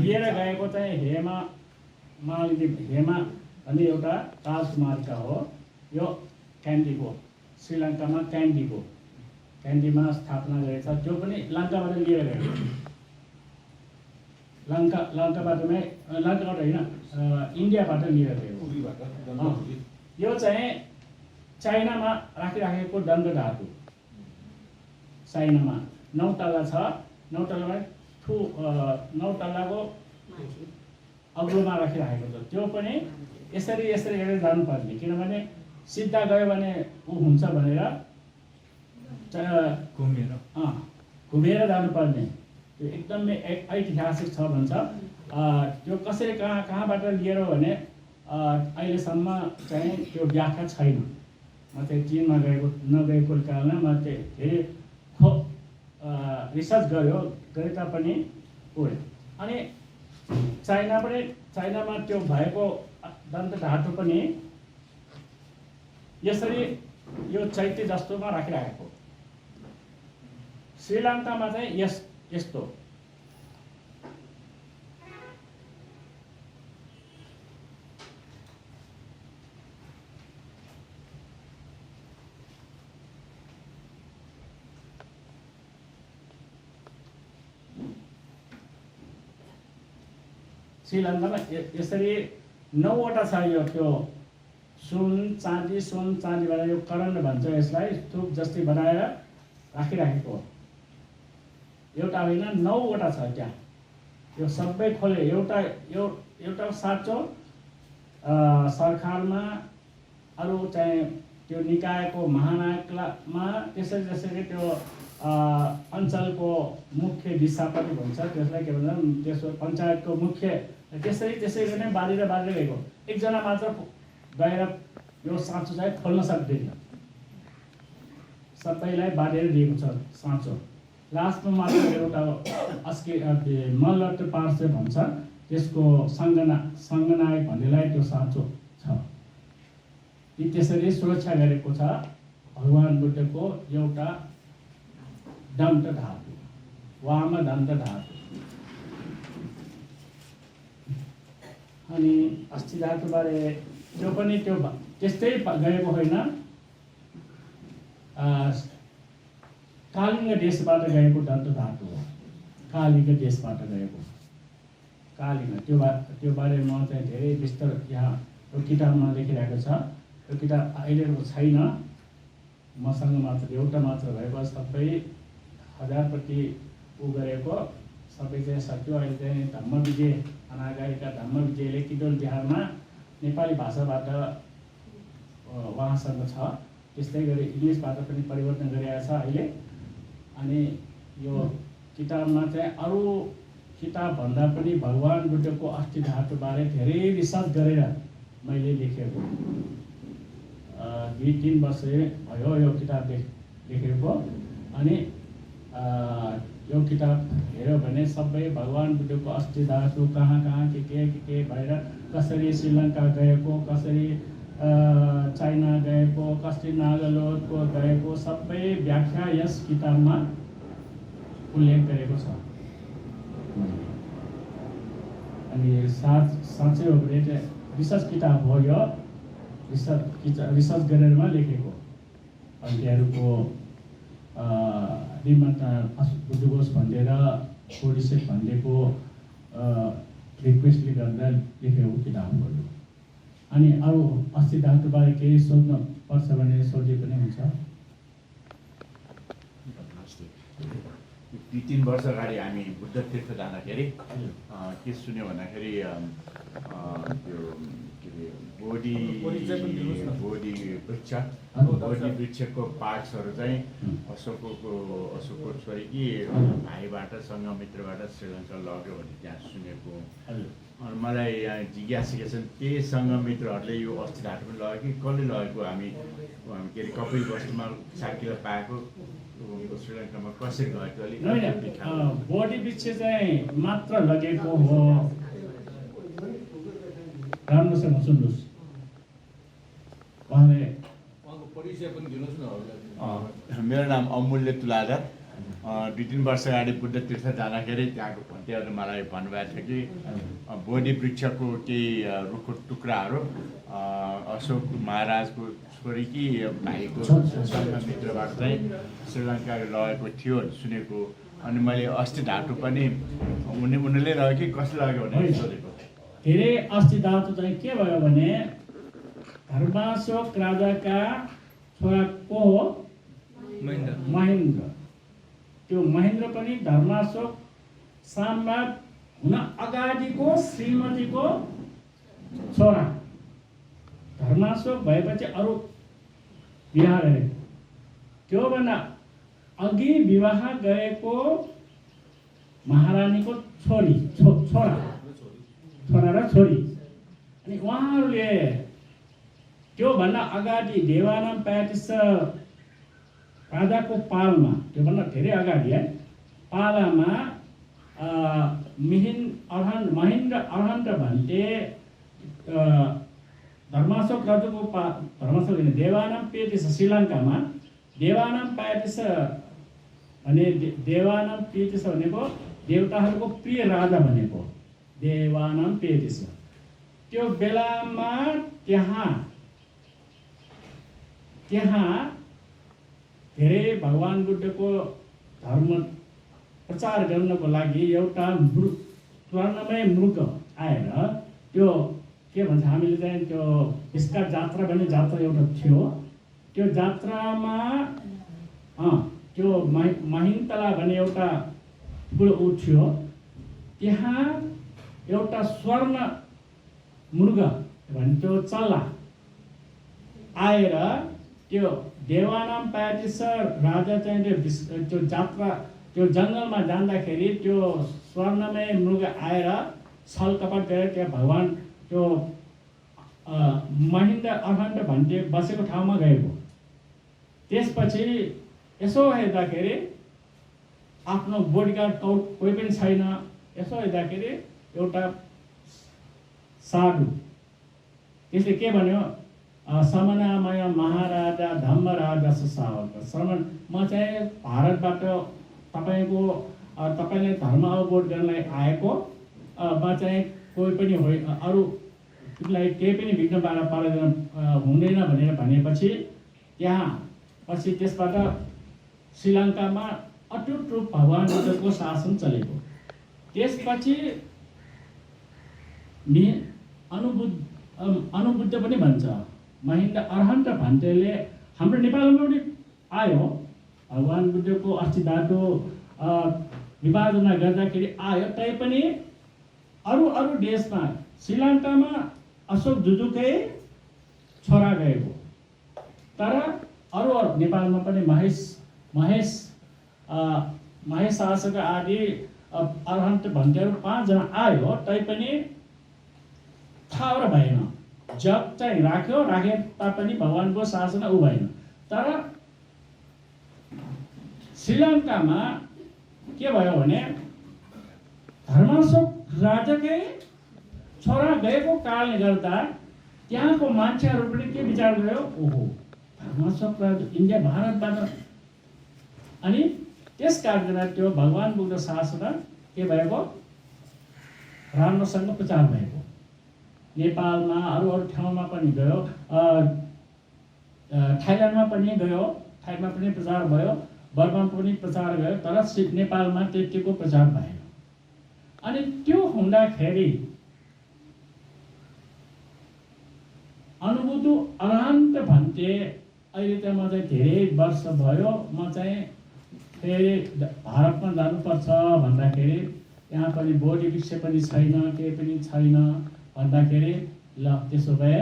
लिएर गएको चाहिँ हेमा अनि एउटा राजकुमारीका हो। यो क्यान्डीको श्रीलङ्कामा क्यान्डीमा स्थापना गरेको छ। जो पनि लङ्काबाट लिएर गएको लङ्काबाट होइन इन्डियाबाट लिएर गएको। यो चाहिँ चाइनामा राखिराखेको दण्ड धातु। चाइनामा 9 तल्ला छ। 9 तल्लामा 9 तल्लाको अग्लोमा राखिराखेको छ। त्यो पनि यसरी हेरेर जानुपर्ने, किनभने सिधा गयो भने ऊ हुन्छ भनेर घुमेर जानुपर्ने। त्यो एकदमै ऐतिहासिक छ भन्छ। त्यो कसरी कहाँबाट लिएर भने अहिलेसम्म चाहिँ त्यो व्याख्या छैन। म चाहिँ चीनमा नगएको कारणले म चाहिँ धेरै रिसर्च गरे तापनि पुग्यो। अनि चाइनामा त्यो भएको दण्ड धातु पनि यसरी यो चैत्य जस्तोमा राखिराखेको। श्रीलङ्कामा चाहिँ यस्तो श्रीलङ्कामा यसरी 9वटा छ। यो त्यो सुन चाँदीबाट यो करण भन्छ यसलाई, स्तूप जस्तै बनाएर राखिराखेको। एउटा होइन 9वटा छ त्यहाँ। यो सबै खोले एउटा साँचो सरकारमा, अरू चाहिँ त्यो निकायको महानायकमा, त्यसरी त्यो अञ्चलको मुख्य दिशा पनि भन्छ। त्यसलाई के भन्छ, त्यसको पञ्चायतको मुख्य। त्यसरी नै बाँडेर गएको। एकजना मात्र गएर यो साँचो चाहिँ खोल्न सक्दैन। सबैलाई बाँडेर दिएको छ साँचो। लास्टमा मात्र एउटा मल्लट पार्से भन्छ, त्यसको सङ्गनायक भन्नेलाई त्यो साँचो छ। त्यसरी सुरक्षा गरेको छ भगवान बुद्धको एउटा दण्ड धातु, वाम दण्ड धातु। अनि अस्थि धातुबारे त्यो पनि त्यस्तै गएको होइन। कालिङ्ग देशबाट गएको दण्ड धातु हो। कालिङ्ग देशबाट गएको कालिङ्ग। त्यो बारेमा चाहिँ धेरै विस्तार यहाँ यो किताबमा लेखिरहेको छ। यो किताब अहिलेको छैन, मसँग मात्र एउटा मात्र भएको। सबै 1000 उ गरेको सबै चाहिँ सक्यो। अहिले चाहिँ धम्मविजय अनागारीका धम्मविजयले किडोल बिहारमा नेपाली भाषाबाट उहाँसँग छ। त्यस्तै गरी इङ्ग्लिसबाट पनि परिवर्तन गरिरहेको छ अहिले। अनि यो किताबमा चाहिँ अरू किताबभन्दा पनि भगवान बुद्धको अस्थि धातुबारे धेरै रिसर्च गरेर मैले लेखेको। 2-3 वर्ष भयो यो किताब लेखेको। अनि यो किताब हेऱ्यो भने सबै भगवान बुद्धको अस्थि धातु कहाँ के भएर कसरी श्रीलङ्का गएको, कसरी चाइना गएको, कसरी नागालोकको गएको, सबै व्याख्या यस किताबमा उल्लेख गरेको छ। अनि साँच्चै हो भने चाहिँ रिसर्च किताब हो यो। रिसर्च गरेर लेखेको। अन्त्यहरूको बुद्धघोष भनेर कोडिसेट भन्नेको रिक्वेस्टले गर्दा लेखेको किताब हो। अनि अरू अस्थि धातुबारे केही सोध्नु पर्छ भने सोधे पनि हुन्छ। 2-3 वर्ष अगाडि हामी बुद्ध तीर्थ जाँदाखेरि के सुन्यो भन्दाखेरि त्यो के अरे बोडी वृक्षको पार्ट्सहरू चाहिँ अशोकको छोरीकी भाइबाट सङ्घमित्रबाट श्रीलङ्का लग्यो भने त्यहाँ सुनेको। अनि मलाई यहाँ जिज्ञासा छन् त्यही सङ्घमित्रहरूले यो अस्ति ढाँटो पनि लगेको कि कसले लगेको हामी के अरे कपिल वस्तुमा साकेला पाएको श्रीलङ्कामा कसरी गएको अलिक बोडी वृक्ष चाहिँ मात्र लगेको हो। राम्रोसँग सुन्नुहोस्, उहाँले मेरो नाम अमूल्य तुलाधर। 2-3 वर्ष अगाडि बुद्ध तीर्थ जाँदाखेरि त्यहाँको भन्तेहरूले मलाई भन्नुभएको थियो कि बोडी वृक्षको केही रुखको टुक्राहरू अशोक महाराजको छोरी कि भाइको सङ्घमित्रबाट चाहिँ श्रीलङ्का लगेको थियो सुनेको। अनि मैले अस्ति ढाँटो पनि उनीहरूले लग्यो कि कसले लग्यो भनेर सोधेको। धेरै अस्ति धातु चाहिँ के भयो भने धर्माशोक राजाका छोरा को हो? महेन्द्र। त्यो महेन्द्र पनि धर्माशोक सम्राट हुन अगाडिको श्रीमतीको छोरा। धर्माशोक भएपछि अरू विवाह गरे। त्योभन्दा अघि विवाह गरेको महारानीको छोरी छोरा र छोरी। अनि उहाँहरूले त्योभन्दा अगाडि देवानम प्याटिस राजाको पालमा, त्योभन्दा धेरै अगाडि है, पालामा महेन्द्र अरहन्त भन्थे धर्माशोक राजाको धर्माशोक होइन, देवानम पेटिस श्रीलङ्कामा देवानम प्याटिस भने देवानम पेटिस भनेको देवताहरूको प्रिय राजा भनेको देवानम पेटिस। त्यो बेलामा त्यहाँ धेरै भगवान बुद्धको धर्म प्रचार गर्नको लागि एउटा स्वर्णमय मृग आएर त्यो के भन्छ हामीले चाहिँ त्यो यसका जात्रा भन्ने जात्रा एउटा थियो। त्यो जात्रामा त्यो महिन्तला भन्ने एउटा ठुलो ऊ थियो। त्यहाँ एउटा स्वर्ण मृग भन्थ्यो चल्ला आएर त्यो देवानम प्याटिस राजा चाहिँ त्यो जात्रा त्यो जङ्गलमा जाँदाखेरि त्यो स्वर्णमय मृग आएर छलकपट गरेर त्यहाँ भगवान त्यो महेन्द्र अरहन्त भन्थे बसेको ठाउँमा गएको। त्यसपछि यसो हेर्दाखेरि आफ्नो बोडीगार्ड कोही पनि छैन। यसो हेर्दाखेरि एउटा साधु त्यसले के भन्यो, समनामय महाराजा धम्मराजा सुसावक श्रमण, म चाहिँ भारतबाट तपाईँले धर्म अवबोध गर्नलाई आएको, म चाहिँ कोही पनि होइन, अरूलाई केही पनि विघ्न पार्दैन हुँदैन भनेर भनेपछि पछि त्यसबाट श्रीलङ्कामा अटुट रूप भगवान बुद्धको शासन चलेको। त्यसपछि अनुभुद्ध पनि भन्छ। महेन्द्र अरहन्त भन्तेले हाम्रो नेपालमा पनि आयो, भगवान बुद्धको अस्थिधातु विभाजना गर्दाखेरि आयो। तैपनि अरू देशमा श्रीलङ्कामा अशोक जुजुकै छोरा गएको, तर अरू नेपालमा पनि महेश शासक आदि अरहन्त भन्थेहरू 5 जना आयो। तैपनि थाहा भएन, जग चाहिँ राखे तापनि भगवानको शासन ऊ भएन। तर श्रीलङ्कामा के भयो भने धर्माशोक राजाकै छोरा गएको कारणले गर्दा त्यहाँको मान्छेहरू पनि के विचार गर्यो, ओहो धर्माशोक राजा इन्डिया भारतबाट। अनि त्यस कारणले त्यो भगवान बुद्ध शासन के भएको राम्रोसँग प्रचार भएको। नेपालमा अरू ठाउँमा पनि गयो, थाइल्यान्डमा पनि गयो, थाइल्यान्डमा पनि प्रचार भयो, बर्मामा पनि प्रचार गयो, तर नेपालमा त्यतिको प्रचार भएन। अनि त्यो हुँदाखेरि अनुभूतु अरहन्त भन्थे। अहिले त म चाहिँ धेरै वर्ष भयो, म चाहिँ फेरि भारतमा जानुपर्छ भन्दाखेरि यहाँ पनि बोडी वृक्ष पनि छैन, केही पनि छैन भन्दाखेरि ल त्यसो भए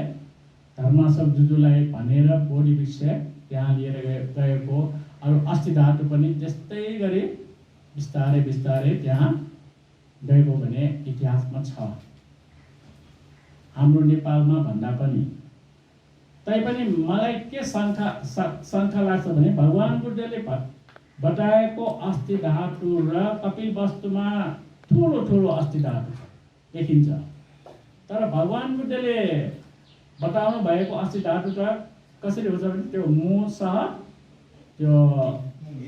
धर्माशोक जुजूलाई भनेर बोडी वृक्ष त्यहाँ लिएर गएको। अरू अस्थि धातु पनि त्यस्तै गरी बिस्तारै बिस्तारै त्यहाँ गएको भने इतिहासमा छ, हाम्रो नेपालमा भन्दा पनि। तैपनि मलाई के शङ्का लाग्छ भने भगवान बुद्धले बताएको अस्थि धातु र कपिलवस्तुमा ठुलो ठुलो अस्थि धातु देखिन्छ, तर भगवान बुद्धले बताउनु भएको अस्थि धातु त कसरी हुन्छ भने त्यो मुसह त्यो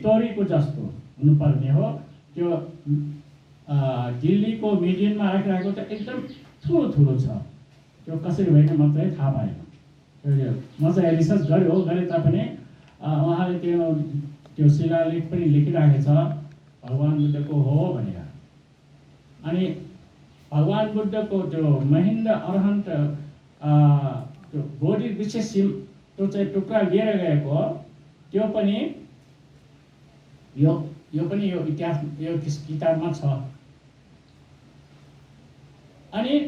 तोरीको जस्तो हुनुपर्ने हो। त्यो दिल्लीको म्युजियममा राखिरहेको त एकदम ठुलो ठुलो छ, त्यो कसरी भएको म चाहिँ थाहा भएन। म चाहिँ रिसर्च गरे तापनि उहाँले त्यो शिलालेख पनि लेखिराखेको छ भगवान बुद्धको हो भनेर। अनि भगवान बुद्धको त्यो महेन्द्र अरहन्त त्यो बोधी वृक्ष त्यो चाहिँ टुक्रा लिएर गएको, त्यो पनि यो पनि यो इतिहास यो किताबमा छ। अनि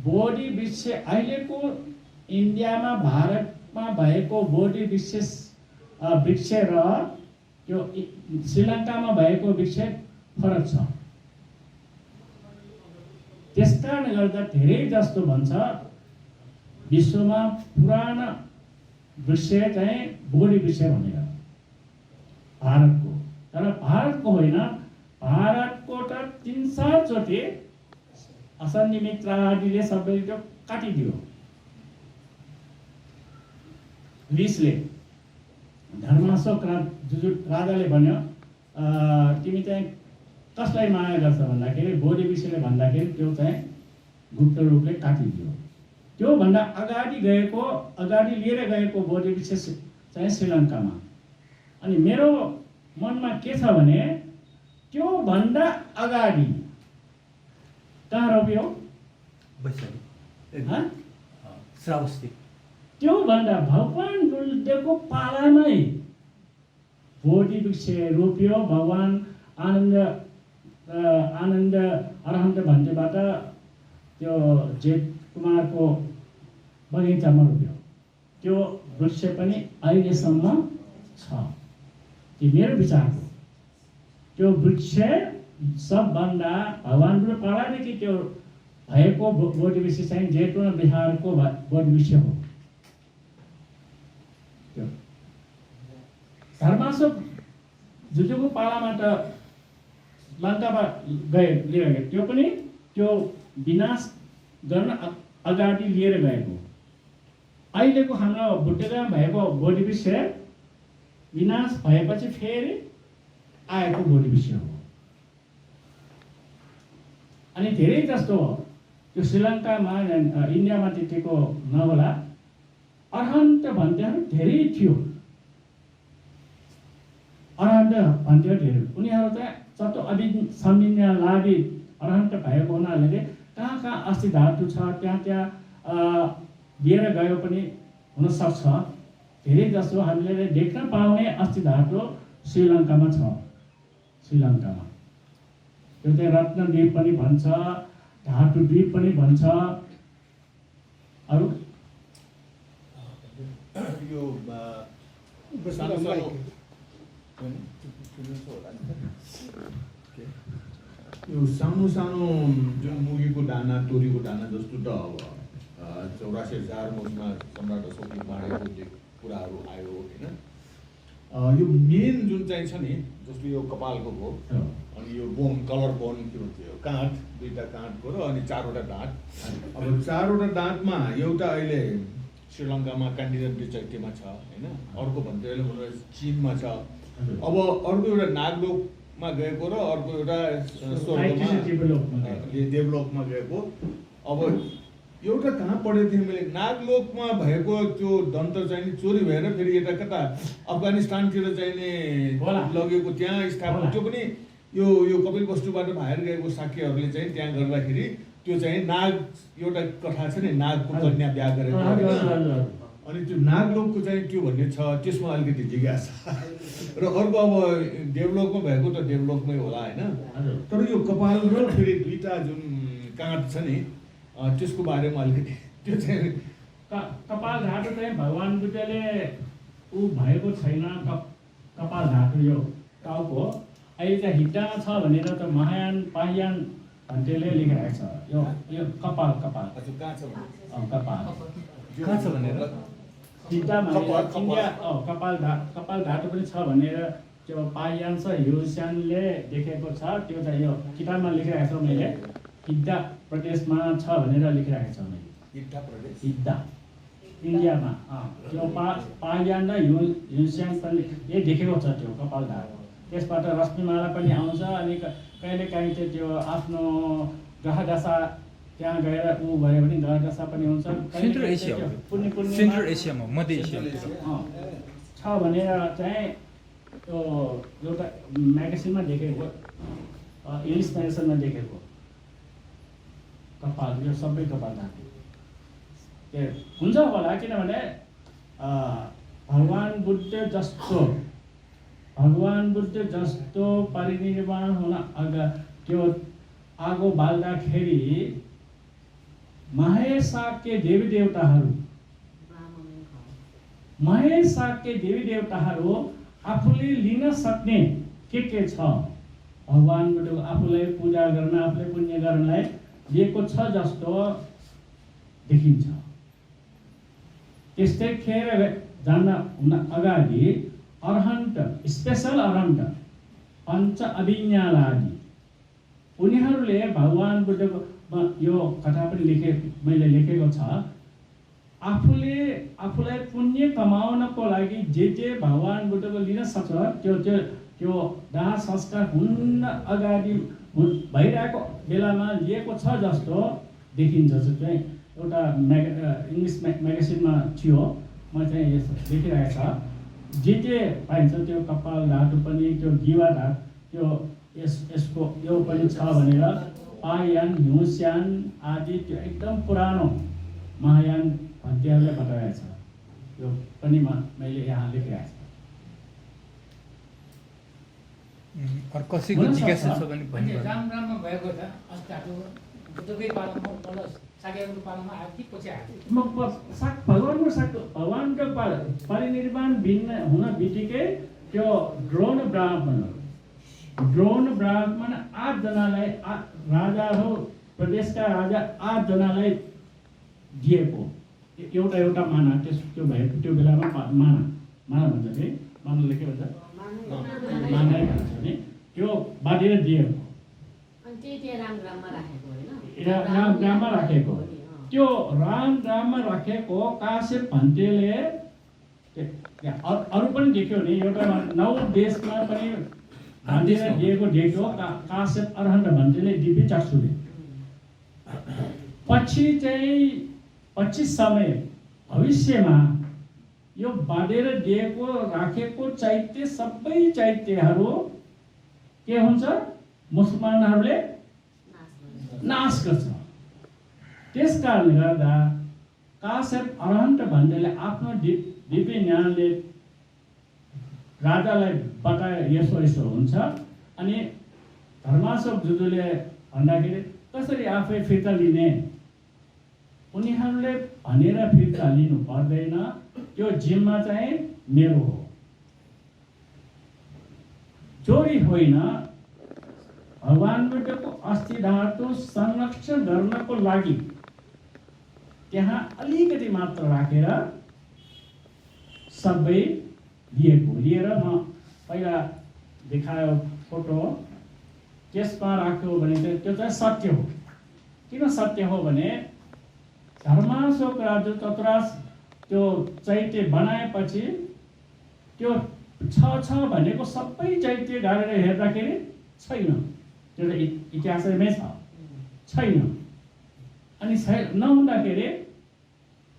बोधी वृक्ष अहिलेको इन्डियामा भारतमा भएको बोधी वृक्ष र त्यो श्रीलङ्कामा भएको वृक्ष फरक छ। त्यसकारणले गर्दा धेरै जस्तो भन्छ विश्वमा पुरानो वृक्ष चाहिँ बोधी वृक्ष भनेर भारतको, तर भारतको होइन, भारतको त 3-4 चोटि असन्धि मित्र आदिले सबैले त्यो काटिदियो। लिसले धर्माशोक राजाले भन्यो तिमी चाहिँ कसलाई माया गर्छ भन्दाखेरि बोधी वृक्षले भन्दाखेरि त्यो चाहिँ गुप्त रूपले काटिदियो। त्योभन्दा अगाडि लिएर गएको बोधी वृक्ष चाहिँ श्रीलङ्कामा। अनि मेरो मनमा के छ भने त्योभन्दा अगाडि कहाँ रोप्यो? श्रावस्ती। त्योभन्दा भगवान बुद्धको पालामै बोधी वृक्ष रोप्यो। भगवान आनन्द अरहन्त भन्टेबाट त्यो जेठ कुमारको बगैँचामा रोप्यो। त्यो वृक्ष पनि अहिलेसम्म छ। त्यो मेरो विचार हो। त्यो वृक्ष सबभन्दा भगवान बुद्ध पालादेखि त्यो भएको बोधी वृक्ष चाहिँ जेठुवा बिहारको बोधी वृक्ष हो। धर्माशोक जुजूको पालामा त लङ्कामा लिएर गयो, त्यो पनि त्यो विनाश गर्न अगाडि लिएर गएको। अहिलेको हाम्रो बुद्धगयामा भएको बोधी वृक्ष विनाश भएपछि फेरि आएको बोधी वृक्ष हो। अनि धेरै जस्तो त्यो श्रीलङ्कामा इन्डियामा त्यतिको नहोला, अरहन्त भन्थ्योहरू धेरै थियो। अरहन्त भन्थ्यो धेरै, उनीहरू चाहिँ चत्तो अभिसंविन्या लाभि अरहन्त भएको हुनाले कहाँ कहाँ अस्थि धातु छ त्यहाँ लिएर गयो पनि हुनसक्छ। धेरै जसो हामीले देख्न पाउने अस्थि धातु श्रीलङ्कामा छ। श्रीलङ्कामा त्यो चाहिँ रत्नद्वीप पनि भन्छ, धातुद्वीप पनि भन्छ। अरू यो सानो सानो जुन मुगीको दाना, तोरीको दाना जस्तो त अब 84,000 मुखमा सम्राट अशोकले बाँडेको कुराहरू आयो होइन। यो मेन जुन चाहिँ छ नि, जस्तो यो कपालको भयो, अनि यो बोन कलर बोन के भन्छ, काँध, 2टा काँधको र अनि 4वटा दाँत। अब 4वटा दाँतमा एउटा अहिले श्रीलङ्कामा काण्डिन्य चैत्यमा छ होइन, अर्को भन्थ्यो अहिले चीनमा छ। अब अर्को एउटा नागलोकमा गएको र अर्को एउटा देवलोकमा गएको। अब एउटा कहाँ पढेको थिएँ मैले, नागलोकमा भएको त्यो दन्त चाहिँ चोरी भएर फेरि यता कता अफगानिस्तानतिर चाहिने लगेको त्यहाँ स्थापना, त्यो पनि यो कपिलवस्तुबाट बाहिर गएको शाक्यहरूले चाहिँ त्यहाँ गर्दाखेरि त्यो चाहिँ नाग एउटा कथा छ नि, नागको कन्या बिहा गरेको अनि त्यो नागलोकको चाहिँ के भन्ने छ त्यसमा अलिकति जिज्ञासा र अर्को अब देवलोकमा भएको त देवलोकमै होला होइन हजुर। तर यो कपाल र फेरि दुईटा जुन काँट छ नि त्यसको बारेमा अलिकति त्यो चाहिँ कपाल धातु चाहिँ भगवान बुद्धले ऊ भएको छैन कपाल धातु यो टाउको अहिले चाहिँ हिड्डामा छ भनेर त महायान पाहियान भन्टेले लेखिरहेको छ यो कपाल कपाल कहाँ छ कपाल कहाँ छ भनेर हिड्डामा कपाल कपाल धातु पनि छ भनेर त्यो पाहियान छ ह्युस्यानले देखेको छ त्यो चाहिँ यो किताबमा लेखिरहेको छ मैले हिड्डा प्रदेशमा छ भनेर लेखिरहेको छ मैले हिड्डा इन्डियामा त्यो पाहियान र ह्युस्यान पनि यही देखेको छ त्यो कपाल धातु त्यसबाट रश्मिमाला पनि आउँछ अनि कहिलेकाहीँ चाहिँ त्यो आफ्नो ग्रह दशा त्यहाँ गएर ऊ भयो भने ग्रह दशा पनि हुन्छ सेन्ट्रल एसिया हो। पुण्य सेन्ट्रल एसियामा मध्य एसियामा छ भनेर चाहिँ त्यो एउटा म्यागजिनमा देखेको इङ्ग्लिस म्यागजिनमा देखेको कपाल यो सबै कपाल धातु त्यो हुन्छ होला किनभने भगवान बुद्ध जस्तो परिनिर्वाण हुन त्यो आगो बाल्दाखेरि महेश शाक्य देवी देवताहरू आफूले लिन सक्ने के छ भगवान बुद्धको आफूलाई पूजा गर्न आफूले पुण्य गर्नलाई दिएको छ जस्तो देखिन्छ। त्यस्तै खेर जान हुन अगाडि अरहन्त स्पेसल अरहन्त पञ्च अभिज्ञालादि उनीहरूले भगवान बुद्धको यो कथा पनि मैले लेखेको छ आफूलाई पुण्य कमाउनको लागि जे भगवान बुद्धको लिन सक्छ त्यो दाह संस्कार हुन्न अगाडि भइरहेको बेलामा लिएको छ जस्तो देखिन्छ। चाहिँ एउटा इङ्ग्लिस म्यागजिनमा थियो म चाहिँ यस लेखिरहेको छ जे पाइन्छ त्यो कपाल धातु पनि त्यो जीवा धातु त्यो यसको यो पनि छ भनेर पायान ह्युस्यान आदि त्यो एकदम पुरानो महायान भन्टेहरूले बताएको छ यो पनि मैले यहाँ लेखिरहेको और कसैको जिज्ञासा छ भने भने राममा भएको छ अस्ताको बुद्धकै पालामा मलाई साकेको पालामा आयो कि पछि आयो भगवानको परिनिर्वाण भिन्न हुन बित्तिकै त्यो द्रोण ब्राह्मण 8 जनालाई राजा हो प्रदेशका राजा 8 जनालाई दिएको एउटा माना त्यो भएको त्यो बेलामा माना भन्छ नि मानाले के भन्छ माना भन्छ नि त्यो बाँडेर दिएको रामग्राममा राखेको त्यो रामग्राममा राखेको काश्यप भन्टेले अरू पनि देख्यो नि एउटा 9 देशमा पनि बाँडेर दिएको देख्यो काश्यप अरहन्त भन्टेले दिव्य चक्षुले पछि समय भविष्यमा यो बाँडेर दिएको राखेको चैत्य सबै चैत्यहरू के हुन्छ मुसलमानहरूले नाश गर्छ। त्यस कारणले गर्दा काश्यप अरहन्त भन्नेले आफ्नो दिव्य ज्ञानले राजालाई बताए यसो हुन्छ अनि धर्माशोक जुजुले भन्दाखेरि कसरी आफै फिर्ता लिने उनीहरूले भनेर फिर्ता लिनु पर्दैन त्यो जिम्मा चाहिँ मेरो हो चोरी होइन। भगवान बुद्धको अस्थि धातु संरक्षण गर्नको लागि त्यहाँ अलिकति मात्र राखेर सबै लिएर म पहिला देखायो फोटो त्यसमा राख्यो भने चाहिँ त्यो चाहिँ सत्य हो। किन सत्य हो भने धर्माशोक राजा तत्रास त्यो चैत्य बनाएपछि त्यो छ भनेको सबै चैत्य गाडेर हेर्दाखेरि छैन त्यो इतिहासमै छैन अनि नहुँदाखेरि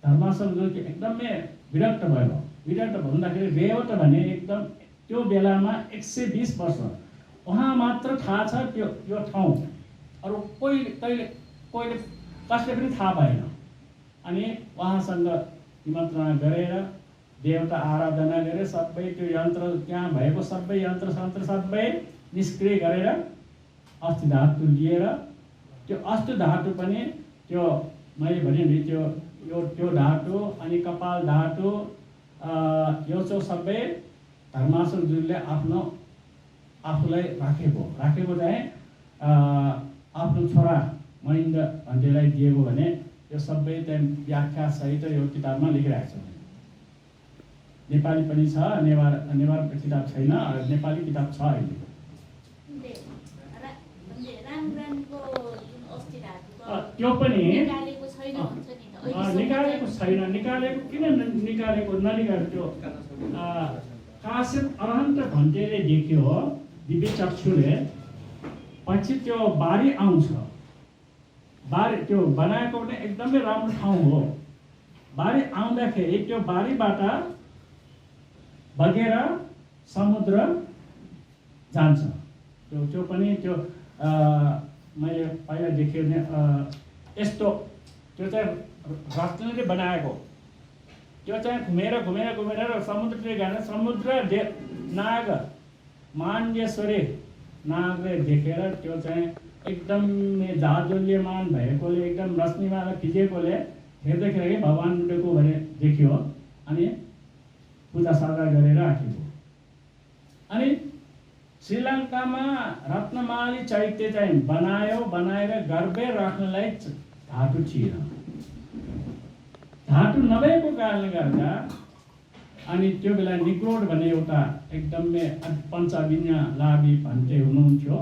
धर्माशोक जो एकदमै विरक्त भयो भन्दाखेरि रेवत भने एकदम त्यो बेलामा 120 वर्ष उहाँ मात्र थाहा छ त्यो ठाउँ अरू कोही कसले पनि थाहा पाएन अनि उहाँसँग निमन्त्रणा गरेर देवता आराधना गरेर सबै त्यो यन्त्र त्यहाँ भएको सबै यन्त्र सन्त्र सबै निष्क्रिय गरेर अस्थि धातु लिएर त्यो अस्थि धातु पनि त्यो मैले भने नि त्यो धातु अनि कपाल धातु यो चाहिँ सबै धर्माशुरले आफूलाई राखेको चाहिँ आफ्नो छोरा महेन्द्र भन्टेलाई दिएको भने यो सबै त्यहाँ व्याख्या सहित यो किताबमा लेखिरहेको छ। नेपाली पनि छ, नेवार किताब छैन, नेपाली किताब छ अहिले। त्यो पनि निकालेको छैन। निकालेको किन निकालेको ननिकालेको त्यो काश्यप अरहन्त भन्टेले देख्यो दिव्य चक्षुले, पछि त्यो बारी आउँछ। बारी त्यो बनाएको पनि एकदमै राम्रो ठाउँ हो। बारी आउँदाखेरि त्यो बारीबाट बगेर समुद्र जान्छ। त्यो पनि त्यो मैले पहिला देखेँ भने यस्तो त्यो चाहिँ रत्नले बनाएको, त्यो चाहिँ घुमेर समुद्रतिर गएर समुद्र नाग मान्जेश्वरी नागले देखेर त्यो चाहिँ एकदमै जाजल्यमान भएकोले एकदम रश्मिमा फिजेकोले हेर्दाखेरि भगवान् बुद्धको भने देखियो अनि पूजा साजा गरेर राखेको। अनि श्रीलङ्कामा रत्नमाली चैत्य चाहिँ बनाएर गर्भै राख्नलाई धातु थिएन। धातु नभएको कारणले गर्दा अनि त्यो बेला निग्रोड भन्ने एउटा एकदमै पञ्चविन्या लाभी भन्टे हुनुहुन्थ्यो।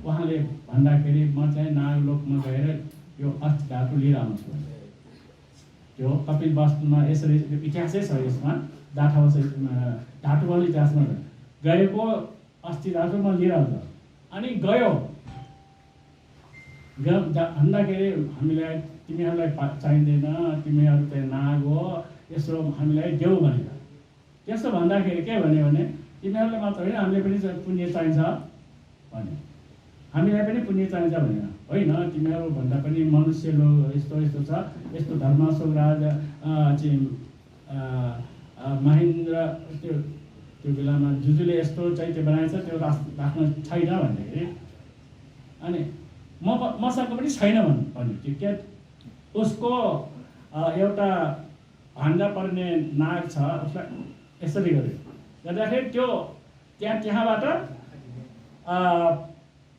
उहाँले भन्दाखेरि म चाहिँ नागलोकमा गएर यो अस्थि धातु लिएर आउँछु। त्यो कपिल वस्तुमा यसरी इतिहासै छ, यसमा धातुवाली इतिहासमा गएको अस्थि धातु म लिएर आउँछ। अनि गयो भन्दाखेरि हामीलाई तिमीहरूलाई चाहिँदैन, तिमीहरू चाहिँ नाग हो, यसो हामीलाई देऊ भनेर। त्यसो भन्दाखेरि के भन्यो भने तिमीहरूलाई मात्र होइन हामीले पनि पुण्य चाहिन्छ भन्यो। हामीलाई पनि पुण्य चाहिन्छ भनेर होइन, तिमीहरू भन्दा पनि मनुष्य लोग यस्तो छ, यस्तो धर्माशोक राजा चाहिँ महेन्द्र त्यो बेलामा जुजुले यस्तो चैत्य बनाएछ त्यो राख्न छैन भन्दाखेरि अनि मसँग पनि छैन भन्यो। क्या उसको एउटा भान्डा पर्ने नाग छ, उसलाई यसरी गर्यो गर्दाखेरि त्यो त्यहाँबाट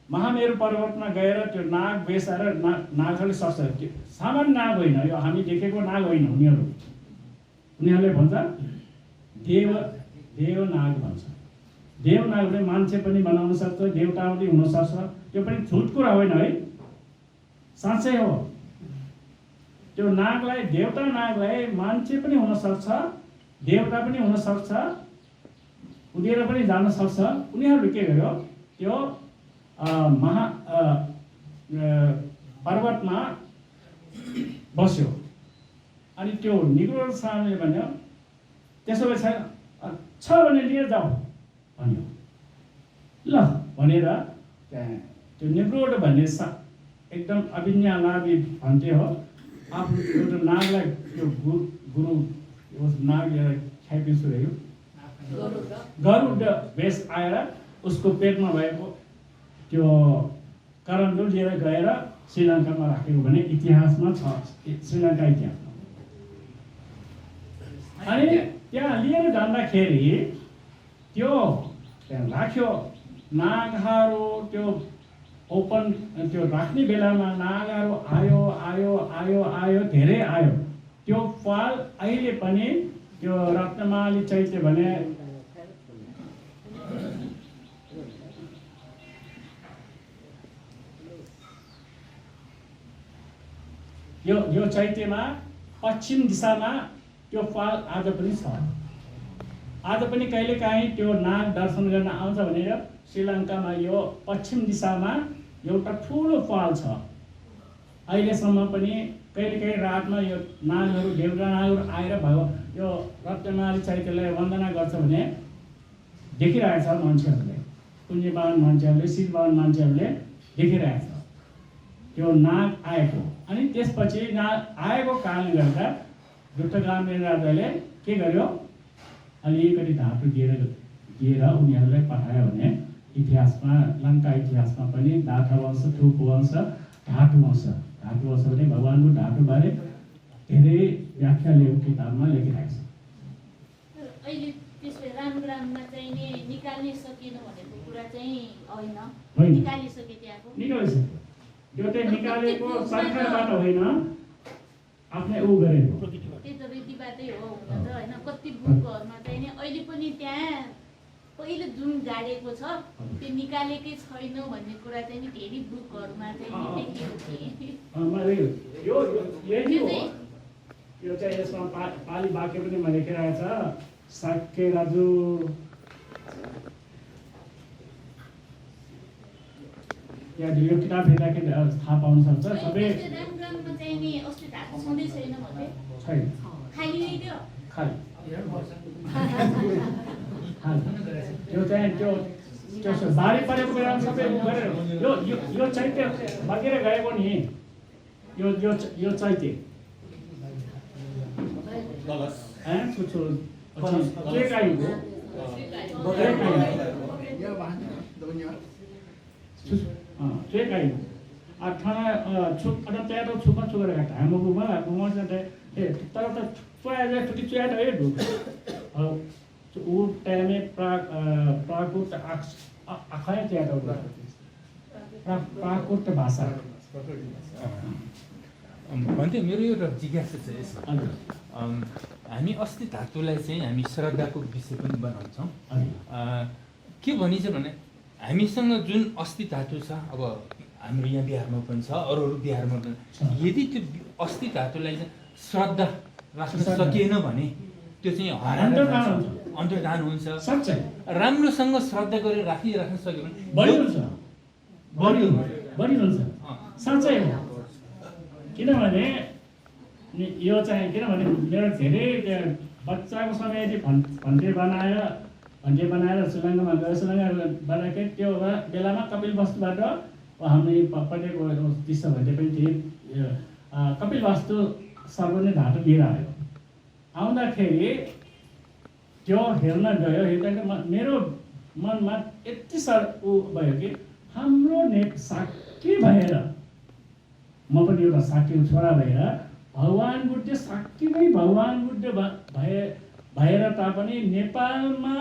महामेरु पर्वतमा गएर त्यो नाग बेसाएर नागहरूले सक्छ। त्यो सामान्य नाग होइन, यो हामी देखेको नाग होइन। उनीहरूले भन्छ देव नाग भन्छ। देव नागले मान्छे पनि बनाउन सक्छ, देवता पनि हुनसक्छ। त्यो पनि झुट कुरा होइन है, साँच्चै हो। त्यो नागलाई, देवता नागलाई मान्छे पनि हुनसक्छ, देवता पनि हुनसक्छ, उडेर पनि जान सक्छ। उनीहरूले के गर्यो, त्यो पर्वतमा बस्यो। अनि त्यो निग्रो सामले भन्यो त्यसो भए छ भने लिएर जाऊ भन्यो। ल भनेर त्यहाँ त्यो निग्रोड भन्ने एकदम अभिज्ञालाभी भन्थे हो। आफ्नो एउटा नागलाई त्यो गुरु नाग लिएर खाइपिन सुरह्यो। गरुड भेष आएर उसको पेटमा भएको त्यो करन्डो लिएर गएर श्रीलङ्कामा राखेको भने इतिहासमा छ, श्रीलङ्का इतिहासमा। अनि त्यहाँ लिएर जाँदाखेरि त्यो त्यहाँ राख्यो। नागहरू त्यो ओपन त्यो राख्ने बेलामा नागहरू आयो आयो आयो आयो धेरै आयो। त्यो फल अहिले पनि त्यो रत्नमाली चैत्य भने यो चैत्यमा पश्चिम दिशामा त्यो फल आज पनि छ। आज पनि कहिलेकाहीँ त्यो नाग दर्शन गर्न आउँछ भनेर श्रीलङ्कामा यो पश्चिम दिशामा एउटा ठुलो फल छ। अहिलेसम्म पनि कहिलेकाहीँ रातमा यो नागहरू देवता नागहरू आएर यो रत्नमाली चैत्यलाई वन्दना गर्छ भने देखिरहेछ मान्छेहरूले, पुण्यवान मान्छेहरूले, शिववान मान्छेहरूले देखिरहेछ त्यो नाग आएको। अनि त्यसपछि नाग आएको कारणले गर्दा दुष्टग्रामीण राजाले के गर्यो अलिकति धातु दिएर उनीहरूलाई पठायो भने इतिहासमा लङ्का इतिहासमा पनि दाथा वंश थुप वंश धातु वंश भने भगवानको धातुबारे धेरै व्याख्या किताबमा लेखिरहेको छ। अहिले त्यसो रामग्राममा चाहिँ नि निकाल्न सकिएन भनेको कुरा चाहिँ होइन, होइन। निकालिसके त्यहाँको निकालिसक्यो, त्यो चाहिँ निकालेको सरकारबाट होइन, आफ्नै ऊ गरेको। त्यही त रीतिबाटै हो हुन त होइन। कति बुकहरूमा चाहिँ नि अहिले पनि त्यहाँ पहिले जुन गाडेको छ त्यो निकालेकै छैन भन्ने कुरा चाहिँ नि धेरै बुकहरूमा चाहिँ नि देखिएको थिएँ। यो चाहिँ यसमा पाली वाक्य पनि मा लेखिरहेको छ, साक्य राजु या यो किताब हेर्दाखेरि थाहा पाउन सक्छ। सबै रामग्राममा चाहिँ नि अस्ति धातु छँदै छैन भने छैन, खाली त्यो खाली त्यो चाहिँ त्यो बारी परेको बेलामा सबै गरेर यो चैत्य बगेर गएको नि, यो चैत्य प्राकृत भाषा भन्थे। मेरो एउटा जिज्ञासा छ यसमा, हामी अस्ति धातुलाई चाहिँ हामी श्रद्धाको विषय पनि बनाउँछौँ। के भनिन्छ भने हामीसँग जुन अस्ति धातु छ, अब हाम्रो यहाँ बिहारमा पनि छ, अरू बिहारमा पनि, यदि त्यो अस्ति धातुलाई चाहिँ श्रद्धा राख्न सकिएन भने त्यो चाहिँ अन्तर्धान हुन्छ। राम्रोसँग श्रद्धा गरेर राख्न सक्यो भने बढिरहन्छ, साँच्चै हो। किनभने यो चाहिँ मेरो धेरै बच्चाको समय यदि भन्टे बनाएर श्रीलङ्कामा गयो, श्रीलङ्का बनाएकै त्यो बेलामा कपिलवस्तुबाट हामीले पढेको दिशा भन्ने पनि थिए। कपिलवस्तु सर्वले धातु लिएर आयो, आउँदाखेरि त्यो हेर्न गयो, हेर्दाखेरि मेरो मनमा यति साह्रो ऊ भयो कि हाम्रो साक्षी भएर, म पनि एउटा साक्षीको छोरा भएर भगवान बुद्ध साक्षी नै भगवान बुद्ध भएर तापनि नेपालमा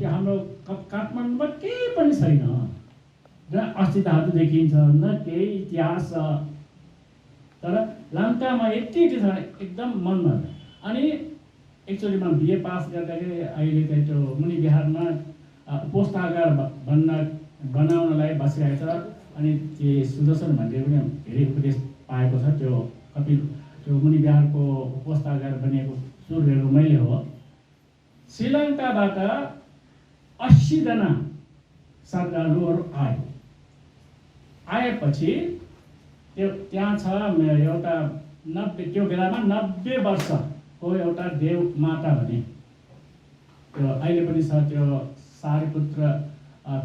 हाम्रो काठमाडौँमा केही पनि छैन, जहाँ अस्ति धातु देखिन्छ, न केही इतिहास छ। तर लङ्कामा यति छ एकदम मनमा। अनि एक्चुअली म बिए पास गर्दाखेरि अहिले चाहिँ त्यो मुनि बिहारमा पुस्तकागार बनाउनलाई बसिरहेको छ। अनि त्यो सुदर्शन भन्ने पनि धेरै उपदेश पाएको छ। त्यो मुनि बिहारको पुस्तकागार बनिएको सुरुहरू मैले हो। श्रीलङ्काबाट 80 जना श्रद्धालुहरू आएपछि त्यहाँ छ एउटा 90 त्यो बेलामा 90 वर्षको एउटा देव माता भने त्यो अहिले पनि छ। त्यो सारीपुत्र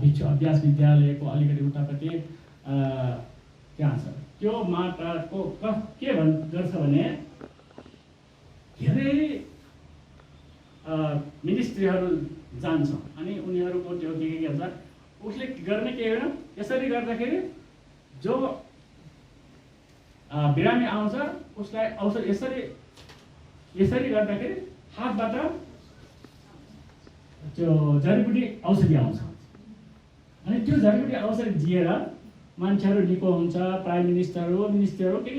भिक्षु अभ्यास विद्यालयको अलिकति उतापट्टि त्यहाँ छ। त्यो माताको के गर्छ भने धेरै मिनिस्ट्रीहरू जान्छ अनि उनीहरूको त्यो के गर्छ, उसले गर्ने के होइन, यसरी गर्दाखेरि जो बिरामी आउँछ उसलाई औषध यसरी गर्दाखेरि हातबाट त्यो जडीबुटी औषधि आउँछ। अनि त्यो जडीबुटी औषधि दिएर मान्छेहरू निको हुन्छ। प्राइम मिनिस्टरहरू के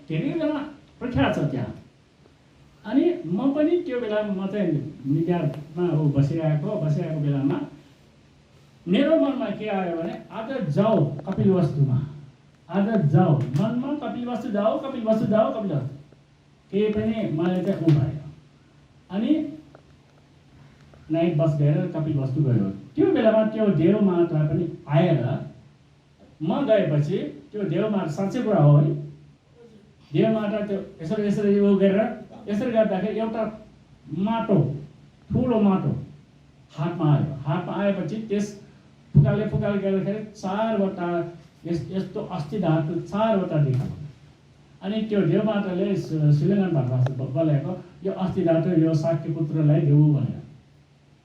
धेरैजना प्रख्यात छ त्यहाँ। अनि म पनि त्यो बेलामा म चाहिँ मिडियामा बसिरहेको बेलामा मेरो मनमा के आयो भने आज जाऊ कपिलवस्तुमा, आज जाऊ मनमा कपिलवस्तु जाऊ केही पनि मलाई चाहिँ उ भयो। अनि नाइट बस गएर कपिलवस्तु गयो। त्यो बेलामा त्यो देवमाता पनि आएर म गएपछि त्यो देवमाता साँच्चै कुरा हो है। देवमाता त्यो यसरी उ गरेर यसरी गर्दाखेरि एउटा माटो, ठुलो माटो हातमा आयो। हातमा आएपछि त्यस फुकाले गर्दाखेरि 4वटा यस्तो अस्ति धातु 4वटा देखियो। अनि त्यो देवमाताले श्रीलङ्कन भाषा बोलेको यो अस्ति धातु यो शाक्य पुत्रलाई देऊ भनेर।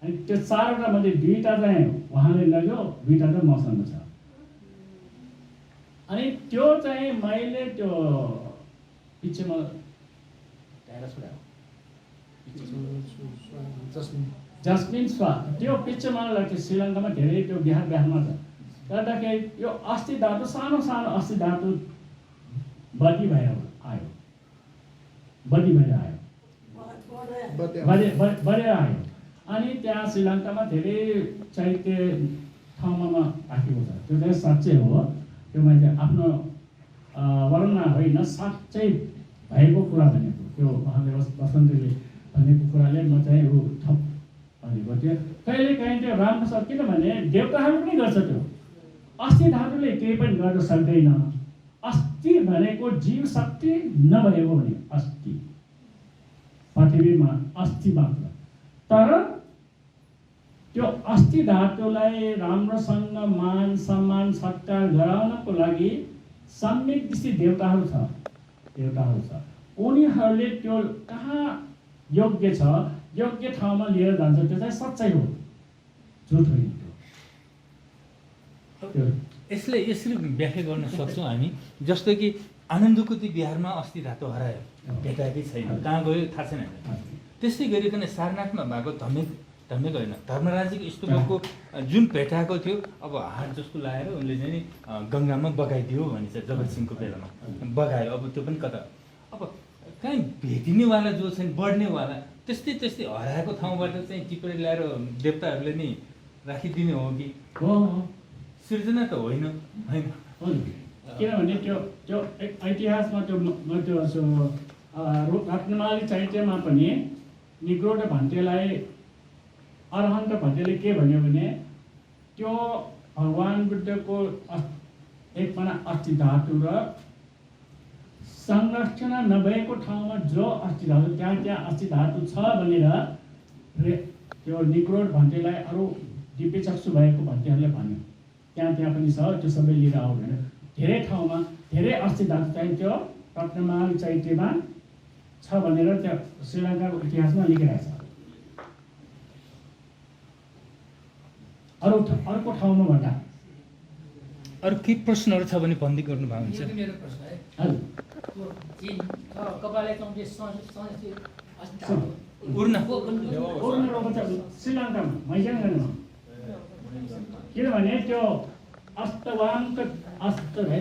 अनि त्यो 4वटा मध्ये 2टा चाहिँ उहाँले लग्यो, 2टा चाहिँ मसँग छ। अनि त्यो चाहिँ मैले त्यो पिछेमा जस्मिन स्वा त्यो पिछेमा त्यो श्रीलङ्कामा धेरै त्यो बिहारमा छ। गर्दाखेरि यो अस्ति धातु सानो सानो अस्ति धातु बढी भएर आयो, बढेर आयो। अनि त्यहाँ श्रीलङ्कामा धेरै चैत्य ठाउँमा राखेको छ। त्यो चाहिँ साँच्चै हो, त्यो मैले आफ्नो वर्णना होइन, साँच्चै भएको कुरा भनेको। त्यो उहाँले वसन्तले भनेको कुराले म चाहिँ ऊ थप भनेको थियो। कहिले काहीँ त्यो राम्रो छ, किनभने देवताहरू पनि गर्छ त्यो। अस्ति धातुले केही पनि गर्न सक्दैन। अस्ति भनेको जीव शक्ति नभएको भने अस्ति पृथ्वीमा अस्ति मात्र। तर त्यो अस्ति धातुलाई राम्रोसँग मान सम्मान सत्कार गराउनको लागि सम्यक दृष्टि देवताहरू छ। उनीहरूले त्यो कहाँ योग्य छ, योग्य ठाउँमा लिएर जान्छ। त्यो चाहिँ सच्चाइ हो, झुट होइन। यसले यसरी व्याख्या गर्न सक्छौँ हामी, जस्तो कि आनन्दकुती बिहारमा अस्ति धातु हरायो, भेटाएकै छैन, कहाँ गयो थाहा छैन। त्यस्तै गरिकन सारनाथमा भएको धम्मेक होइन, धर्मराजीको स्तूपको जुन भेटाएको थियो, अब हात जसको लाएर उनले चाहिँ गङ्गामा बगाइदियो भनिन्छ जगतसिंहको बेलामा, बगायो। अब त्यो पनि कता, अब कहीँ भेटिनेवाला जो छन् बढ्नेवाला त्यस्तै हराएको ठाउँबाट चाहिँ टिपेर ल्याएर देवताहरूले नि राखिदिने हो कि सृजना त होइन। किनभने त्यो इतिहासमा त्यो रत्नमाली चैत्यमा पनि निग्रोध भन्टेलाई अरहन्त भन्टेले के भन्यो भने त्यो भगवान् बुद्धको एकपना अस्ति धातु र संरक्षण नभएको ठाउँमा जो अस्ति धातु त्यहाँ अस्ति धातु छ भनेर त्यो निग्रोध भन्टेलाई अरू दिव्यचक्षु भएको भन्टेहरूले भन्यो त्यहाँ पनि छ, त्यो सबै लिएर आऊ भनेर। धेरै ठाउँमा धेरै अस्ति धातु चाहिँ त्यो रत्नमाली चैत्यमा छ भनेर त्यो श्रीलङ्काको इतिहासमा लेखिरहेको छ। अर्को ठाउँमा भन्दा अरू केही प्रश्नहरू छ भने भन्दै गर्नु भएको हुन्छ। मेरो प्रश्न है, कपाले चौँटे श्रीलङ्कामा मैजाङमा, किनभने त्यो अष्टवाङ्क अष्ट है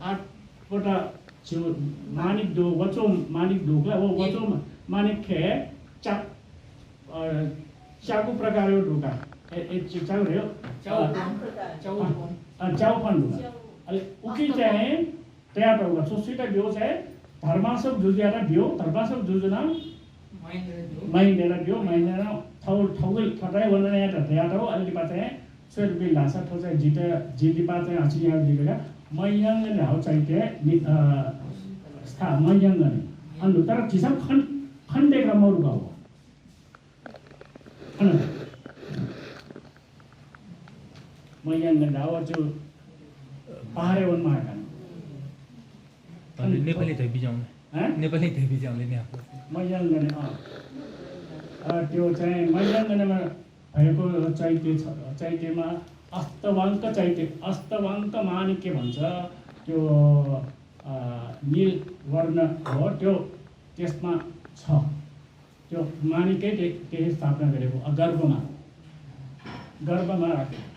8वटा छु मानिक दो वचो मानिक ढोकला वो वचो मानिक खे चाकु प्रकार ढोका चाउ रह्यो चाउफन ढोका अहिले उकी चाहिँ तयार होगा सुसिटा बियो चाहिँ धर्मासक जुजिएर बियो धर्मासक जुजुना महिनेर बियो महिनेर ठौगल ठटाइ वनना या तयार हो अलि पाते स्वेट बिल लासा ठोचा जिति पाते अछि यहाँ दिगेगा मयंग ने हाउ चाहिए स्था मयंग ने अन्नु तर किसम खण्डे क्रम रुका हो मयंग ने दाव जो पहाडे वन मार्का नेपाली थे बिजाउने नेपाली थे बिजाउने नि आफ्नो मयंग ने त्यो चाहिँ मयंगनमा भएको चैत्यमा अष्टवाङ्क चैत्य अष्टवाङ्क मानिक्य भन्छ त्यो नील वर्ण हो त्यो त्यसमा छ त्यो मानिकै त्यही स्थापना गरेको गर्भमा राखेको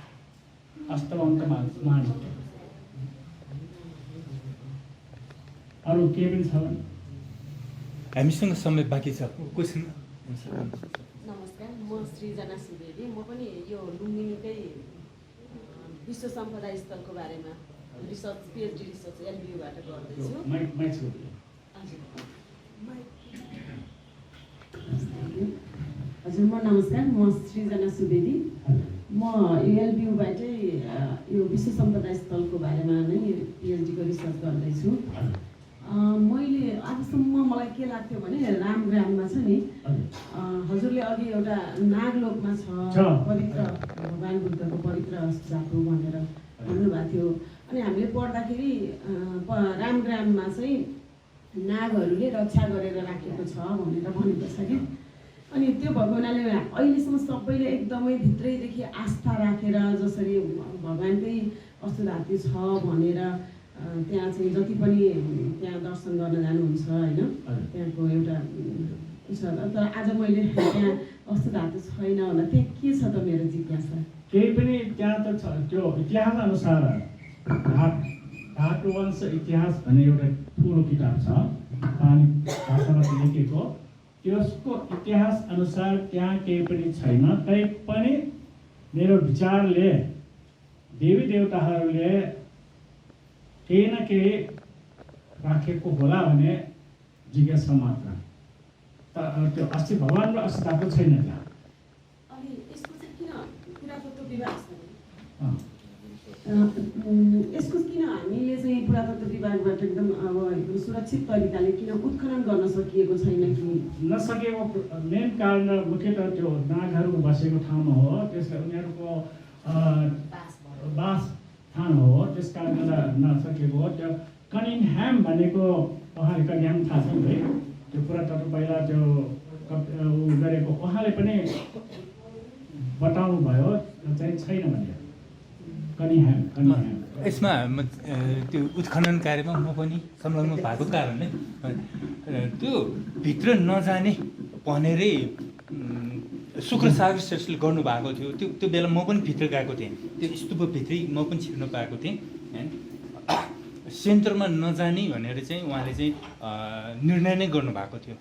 अष्टवाङ्क मानिक्य। अरू के पनि छ भने हामीसँग समय बाँकी छ क्वेसन। नमस्कार, म सृजना सुवेदी। म पनि यो लुम्बिनीकै विश्व सम्पदा स्थलको बारेमा रिसर्च पिएचडी रिसर्च एलबियुबाट गर्दैछु। हजुर म नमस्कार, म सृजना सुवेदी। म एलबियुबाटै यो विश्व सम्पदा स्थलको बारेमा नै पिएचडीको रिसर्च गर्दैछु। मैले आजसम्म मलाई के लाग्थ्यो भने रामग्राममा छ नि हजुरले अघि एउटा नागलोकमा छ पवित्र भगवान् बुद्धको पवित्र जातु भनेर भन्नुभएको थियो। अनि हामीले पढ्दाखेरि रामग्राममा चाहिँ नागहरूले रक्षा गरेर राखेको छ भनेर भनेको छ कि। अनि त्यो भएको हुनाले अहिलेसम्म सबैले एकदमै भित्रैदेखि आस्था राखेर जसरी भगवान्कै अष्टधातु छ भनेर त्यहाँ चाहिँ जति पनि त्यहाँ दर्शन गर्न जानुहुन्छ होइन, त्यहाँको एउटा तर आज मैले त्यहाँ अष्टधातु छैन होला, त्यहाँ के छ त मेरो जिज्ञासा? केही पनि त्यहाँ त छ, त्यो इतिहास अनुसार धातुवंश इतिहास भन्ने एउटा ठुलो किताब छ नेपाली भाषामा लेखेको। त्यसको इतिहास अनुसार त्यहाँ केही पनि छैन। तैपनि मेरो विचारले देवी देवताहरूले केही न केही राखेको होला भन्ने जिज्ञासा मात्र। त्यो अस्ति भगवान र अष्टधातु छैन त्यहाँ। अनि यसको चाहिँ किन पुरातत्व विभाग छ? यसको किन हामीले चाहिँ पुरातत्व विभागबाट एकदम अब एकदम सुरक्षित तरिकाले किन उत्खनन गर्न सकिएको छैन कि? नसकेको मेन कारण मुख्यतः त्यो नागहरू बसेको ठाउँमा हो, त्यसले उनीहरूको बास स्थान हो, त्यस कारणले नसकेको हो। त्यो कनिङह्याम भनेको उहाँले कनिङह्याम थाहा छ है, त्यो पुरातत्व पहिला त्यो गरेको उहाँले पनि बताउनु भयो चाहिँ छैन भने कनिङह्याम। यसमा त्यो उत्खनन कार्यमा म पनि संलग्न भएको कारणले त्यो भित्र नजाने भनेरै शुक्रसागर श्रेष्ठले गर्नुभएको थियो। त्यो बेला म पनि भित्र गएको थिएँ, त्यो स्तूपभित्रै म पनि छिर्न पाएको थिएँ होइन। सेन्टरमा नजाने भनेर चाहिँ उहाँले चाहिँ निर्णय नै गर्नुभएको थियो।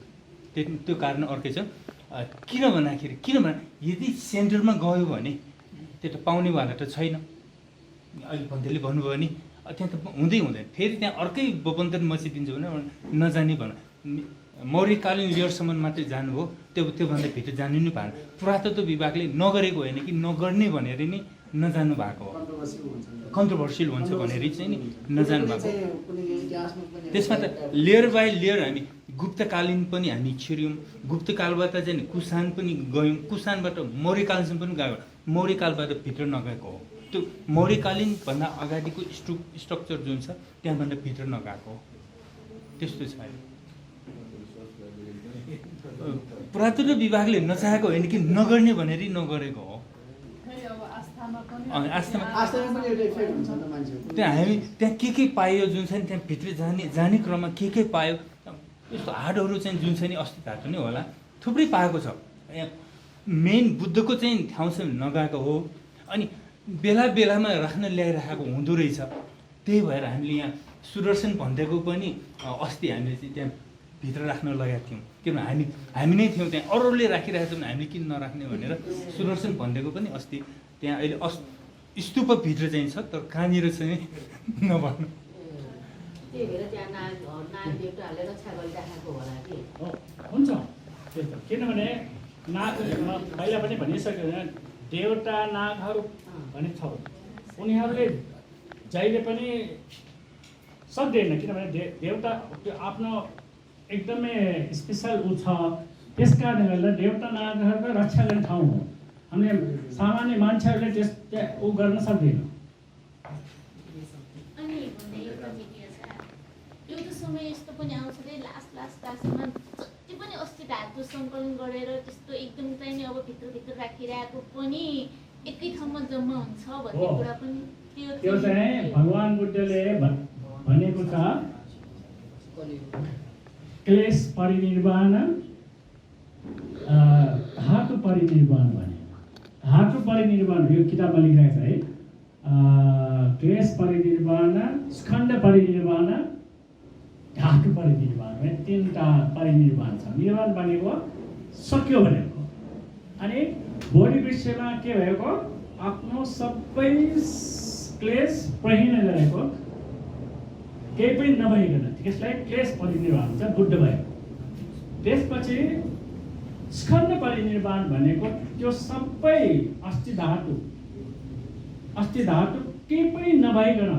त्यो कारण अर्कै छ। किन यदि सेन्टरमा गयो भने त्यो त पाउनेवाला त छैन। अहिले भन्दैले भन्नुभयो नि त्यहाँ त हुँदैन, फेरि त्यहाँ अर्कै बपन्तर मचिदिन्छ भने नजाने भन। मौर्यकालीन लेयरसम्म मात्रै जानुभयो, त्योभन्दा भित्र जानु नै पाएन। पुरातत्व विभागले नगरेको होइन कि नगर्ने भनेर नि नजानु भएको हो, कन्ट्रोभर्सियल हुन्छ भनेर चाहिँ नि नजानु भएको। त्यसमा त लेयर बाई लेयर हामी गुप्तकालीन पनि हामी छिर्यौँ, गुप्तकालबाट चाहिँ कुसान पनि गयौँ, कुसानबाट मौर्यकालीनसम्म पनि गयो, मौर्यकालबाट भित्र नगएको हो। त्यो मौर्यकालीन भन्दा अगाडिको स्ट्रक्चर जुन छ त्यहाँभन्दा भित्र नगएको हो, त्यस्तो छ। पुरातत्व विभागले नचाहेको होइन कि नगर्ने भनेर नगरेको हो। त्यहाँ हामी त्यहाँ के पायो जुन छ नि त्यहाँ भित्र जाने क्रममा के पायो, यस्तो हाडहरू चाहिँ जुन छ नि अष्टधातु नै होला, थुप्रै पाएको छ। यहाँ मेन बुद्धको चाहिँ ठाउँ चाहिँ नगएको हो। अनि बेलामा राख्न ल्याइराखेको हुँदो रहेछ। त्यही भएर हामीले यहाँ सुदर्शन भन्देको पनि अस्ति हामीले चाहिँ त्यहाँ भित्र राख्न लगाएको थियौँ, किनभने हामी नै थियौँ त्यहाँ, अरूले राखिरहेको छौँ हामीले किन नराख्ने भनेर सुदर्शन भन्देको पनि अस्ति त्यहाँ अहिले स्तूपभित्र चाहिँ छ, तर कहाँनिर चाहिँ नभन्नु। त्यही भएर त्यहाँ नाग देवताहरूले रक्षा गरिराखेको होला कि हुन्छ। त्यस्तो किनभने नाग पहिला पनि भनिसक्यो होइन, देवता नागहरू भने छ, उनीहरूले जहिले पनि सक्दैन, किनभने देवता त्यो आफ्नो एकदमै स्पेसल ऊ छ। त्यस कारणले गर्दा देवता नागहरूको रक्षा गर्ने ठाउँ हो। हामीले सामान्य मान्छेहरूले त्यहाँ ऊ गर्न सक्दैन। अनि एउटा समय यस्तो पनि आउँछ रे लास्टमा जति पनि अष्टधातु सङ्कलन गरेर त्यस्तो एकदम चाहिँ नि अब भित्र राखिरहेको पनि एकै ठाउँमा जम्मा हुन्छ भन्ने कुरा पनि त्यो चाहिँ भगवान बुद्धले भनेको छ क्लेश परिनिर्वाण धातु परिनिर्वाण भने। धातु परिनिर्वाण यो किताबमा लेखिरहेको छ है। क्लेश परिनिर्वाण, स्कन्द परिनिर्वाण, धातु परिनिर्वाण भने तीनटा परिनिर्वाण छ। निर्वाण भनेको सक्यो भनेको, अनि बोडी विषयमा के भएको आफ्नो सबै क्लेश प्रहीन गरेको, केही पनि नभइकन त्यसलाई क्लेश परिनिर्वाण हुन्छ, बुद्ध भयो। त्यसपछि स्कन्द परिनिर्वाण भनेको त्यो सबै अष्टधातु केही पनि नभइकन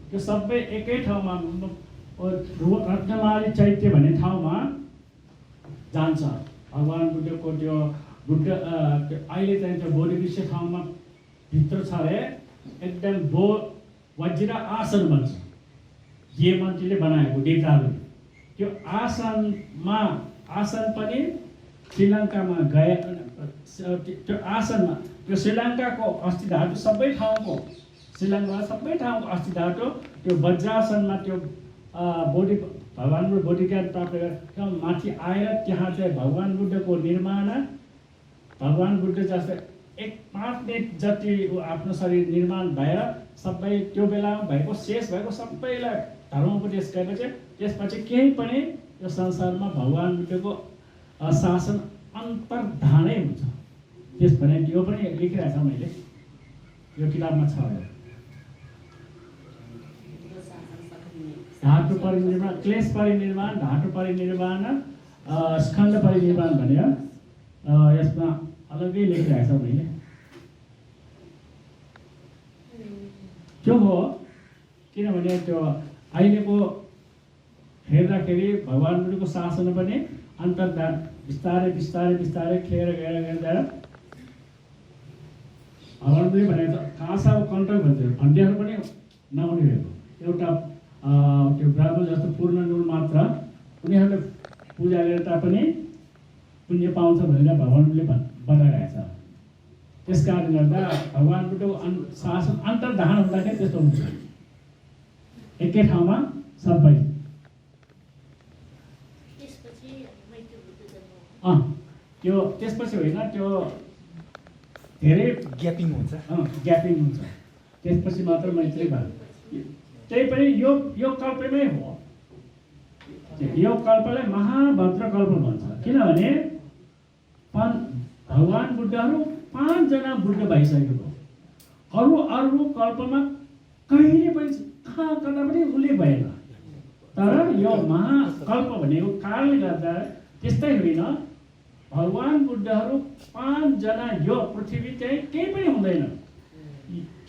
त्यो सबै एकै ठाउँमा रत्नमाली चैत्य भन्ने ठाउँमा जान्छ। भगवान बुद्धको त्यो बुद्ध अहिले चाहिँ त्यो बोडी विषय ठाउँमा भित्र छ अरे, एकदम वज्र आसन बन्छ। जे मन्त्रीले बनाएको देवताले त्यो आसनमा आसन पनि श्रीलङ्कामा गए त्यो आसनमा त्यो श्रीलङ्काको अस्ति धातु सबै ठाउँको श्रीलङ्कामा सबै ठाउँको अस्ति धातु त्यो वज्रासनमा त्यो बोडी भगवान् बुद्ध बोडी ज्ञान प्राप्त गरेर माथि आएर त्यहाँ चाहिँ भगवान् बुद्धको निर्माण भगवान् बुद्ध जस्तै 5 मिनट जति आफ्नो शरीर निर्माण भएर सबै त्यो बेलामा भएको शेष भएको सबैलाई धर्मोपदेश गरेपछि त्यसपछि केही पनि यो संसारमा भगवान् बुद्धको शासन अन्तर्धानै हुन्छ। त्यस भने त्यो पनि लेखिरहेको छ मैले यो किताबमा छ। धातु परिनिर्माण क्लेश परिनिर्माण धातु परिनिर्माण स्कन्द परिनिर्माण भनेर यसमा अलग्गै लेखिरहेको छ मैले। त्यो हो किनभने त्यो अहिलेको हेर्दाखेरि भगवान् बुद्धको शासन पनि अन्तर्धान बिस्तारै बिस्तारै बिस्तारै खेर गएर गएर भगवान् बुद्धले भनेको काँसाको कन्ट्रोल भन्छ भन्नेहरू पनि नहुने भएको एउटा त्यो ब्राह्मण जस्तो पूर्ण नुन मात्र उनीहरूले पूजा गरेर तापनि पुण्य पाउँछ भनेर भगवान् बुद्धले बताइरहेको छ। त्यस कारणले गर्दा भगवान् बुद्धको शासन अन्तर्धान हुँदाखेरि त्यस्तो हुन्छ एकै ठाउँमा सबै। त्यो त्यसपछि होइन त्यो धेरै ग्यापिङ हुन्छ ग्यापिङ हुन्छ त्यसपछि मात्र मैत्री भयो। त्यही पनि यो कल्पमै हो। यो कल्पलाई महाभद्र कल्प भन्छ किनभने भगवान् बुद्धहरू 5 जना बुद्ध भइसकेको अरू कल्पमा कहिले पनि कहाँ कता पनि उल्लेख भएन। तर यो महाकल्प भनेको कारणले गर्दा त्यस्तै होइन भगवान् बुद्धहरू 5 जना यो पृथ्वी चाहिँ केही पनि हुँदैन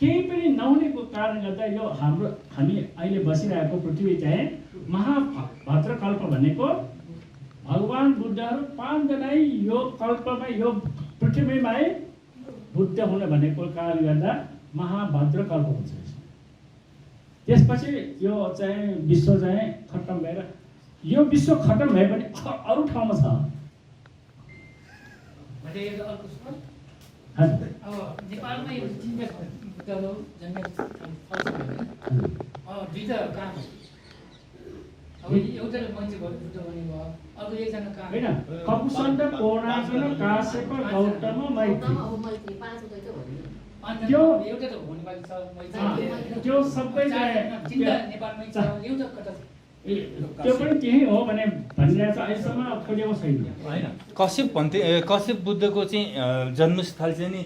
केही पनि नहुनेको कारणले गर्दा यो हामी अहिले बसिरहेको पृथ्वी चाहिँ महाभद्र कल्प भनेको भगवान् बुद्धहरू 5 जना यो कल्पमा यो पृथ्वीमा बुद्ध हुन भनेको कारणले गर्दा महाभद्र कल्प हुन्छ। त्यसपछि यो चाहिँ विश्व चाहिँ खत्तम भएर यो विश्व खत्तम भए पनि अरू ठाउँमा छ। अब नेपालमा यो बुद्धहरू जन्मेको दुईवटा कहाँ अब एउटाले मान्छे भयो बुद्ध बनेको अर्को एकजना कहाँ होइन कपुसन्त कोणार्जुन काश्यप गौतम मैत्री त्यो एउटा त हुनेवाली छ त्यो सबै नेपालमै छ एउटा कता त्यो पनि त्यही हो भने भनिरहेको छ अहिलेसम्म खोजेको छैन होइन। कश्यप बुद्धको चाहिँ जन्मस्थल चाहिँ नि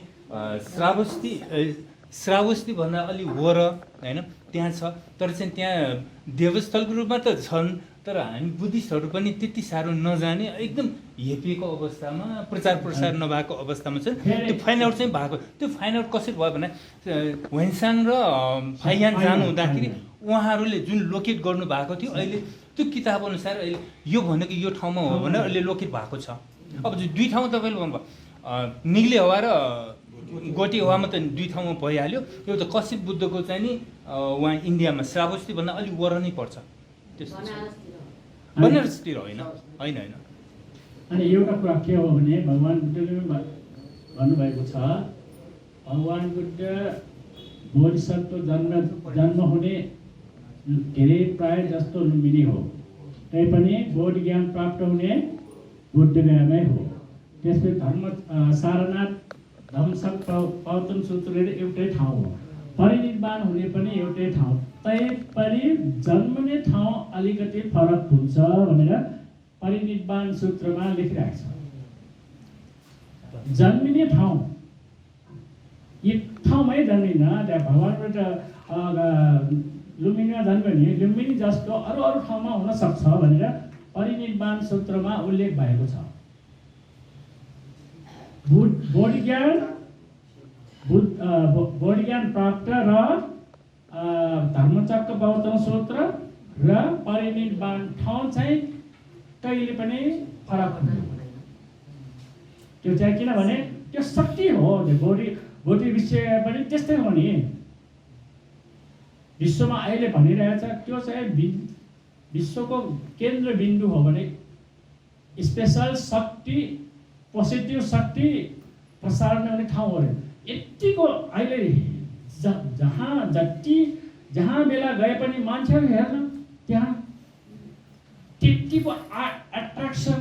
श्रावस्ती भन्दा अलि वर होइन त्यहाँ छ। तर चाहिँ त्यहाँ देवस्थलको रूपमा त छन् तर हामी बुद्धिस्टहरू पनि त्यति साह्रो नजाने एकदम हेपिएको अवस्थामा प्रचार प्रसार नभएको अवस्थामा छ। त्यो फाइन्ड आउट चाहिँ भएको त्यो फाइन्ड आउट कसरी भयो भने ह्वेनसाङ र फाइयान जानु हुँदाखेरि उहाँहरूले जुन लोकेट गर्नु भएको थियो अहिले त्यो किताब अनुसार अहिले यो भनेको यो ठाउँमा हो भने अहिले लोकेट भएको छ। अब 2 ठाउँ तपाईँले भन्नुभयो निग्ले हवा र गोटी हवामा त 2 ठाउँमा भइहाल्यो। एउटा कश्यप बुद्धको चाहिँ नि उहाँ इन्डियामा श्रावस्ती भन्दा अलिक वर नै पर्छ बनारसतिर होइन होइन होइन। अनि एउटा कुरा के हो भने भगवान् बुद्धले भन्नुभएको छ भगवान् बुद्ध बोधिसत्व जन्म हुने धेरै प्राय जस्तो लुम्बिनी हो तैपनि बोध ज्ञान प्राप्त हुने बुद्धगयामै हो। त्यसपछि धर्म सारनाथ धम्मसक पौतन सूत्र एउटै ठाउँ हो परिनिर्वाण हुने पनि एउटै ठाउँ तैपनि जन्मने ठाउँ अलिकति फरक हुन्छ भनेर परिनिर्वाण सूत्रमा लेखिरहेको छ। जन्मिने ठाउँ एक ठाउँमै जन्मिन त्यहाँ भगवान्बाट लुम्बिनीमा जन्म्यो भने लुम्बिनी जस्तो अरू ठाउँमा हुन सक्छ भनेर परिनिर्वाण सूत्रमा उल्लेख भएको छ। बोध ज्ञान प्राप्त र धर्मचक्र गौतम सूत्र र परिनिर्वाण ठाउँ चाहिँ कहिले पनि फरक हुँदैन। त्यो चाहिँ किनभने त्यो शक्ति हो बोधी विषय पनि त्यस्तै हो नि विश्वमा अहिले भनिरहेछ त्यो चाहिँ विश्वको केन्द्रबिन्दु हो भने स्पेसल शक्ति पोजिटिभ शक्ति प्रसारण हुने ठाउँ हो अरे। यतिको अहिले जहाँ बेला गए पनि मान्छेहरू हेर्न त्यहाँ त्यतिको एट्र्याक्सन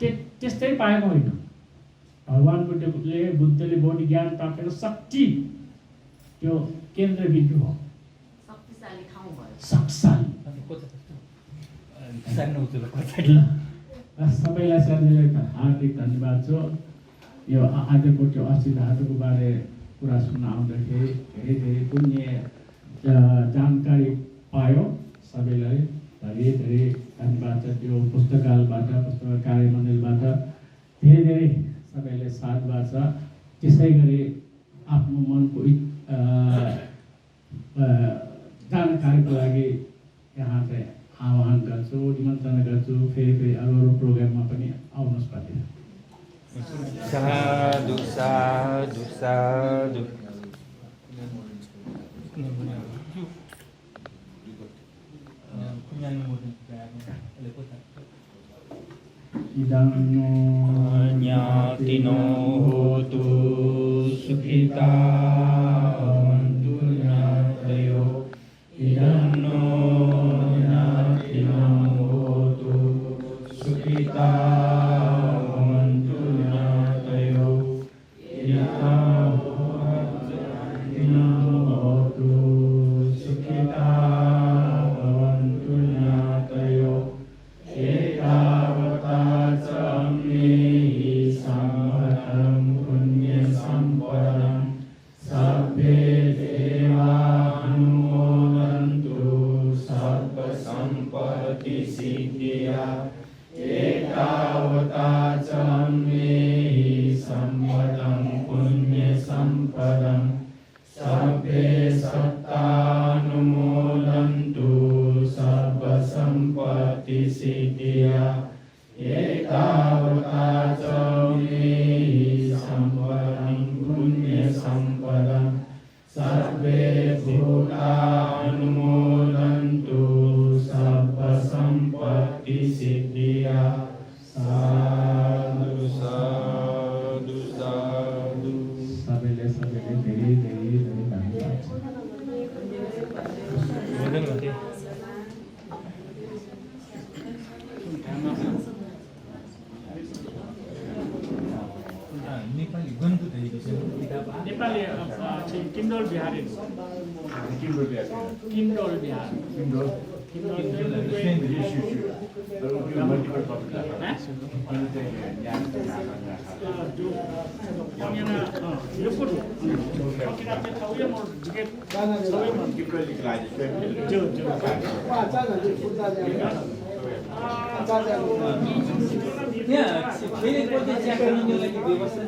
त्यस्तै पाएको होइन। भगवान् बुद्धले बौद्ध ज्ञान प्राप्त गरेको शक्ति त्यो केन्द्रबिन्दु हो, शक्तिशाली ठाउँ भयो। शक्तिशाली सबैलाई साथीलाई हार्दिक धन्यवाद छ। यो आजको त्यो अस्थि धातुको बारे कुरा सुन्न आउँदाखेरि धेरै पुण्य जानकारी पायो। सबैलाई धेरै धन्यवाद छ। त्यो पुस्तकालबाट पुस्तक कार्य मन्दिरबाट धेरै सबैलाई साधुवाद छ। त्यसै गरी आफ्नो मनको जानकारीको लागि यहाँ चाहिँ आह्वान गर्छु, निमन्त्रणा गर्छु। फेरि अरू प्रोग्राममा पनि आउनुहोस् भन्ने। साधु साधु साधु। इदं नो ज्ञातिनो होतु सुखिता भवन्तु ज्ञातयो। इदं नो ज्ञातिनो होतु सुखिता भवन्तु ज्ञातयो। इदं होतु सुखिता भवन्तु ज्ञातयो। एतावता च मे सम्पदं पुण्यसम्पदं सभ्ये देवानुमोदन्तु सर्वसम्पत्तिसिद्धिया। एतावता च मे सम्पदं पुण्यसम्पदं सभ्ये सत्तानुमोदन्तु सर्वसम्पत्तिसिद्धिया। एतावता च मे सम्पदं पुण्यसम्पदं सर्वे भूतानुमोदन्तु सर्वसम्पत्तिसिद्धिया। साधु साधु साधु। सबैले धेरै धन्यवाद छ। नेपाली गणित नेपाली किन्डोल बिहारी किन्डोल बिहार फेरि व्यवस्था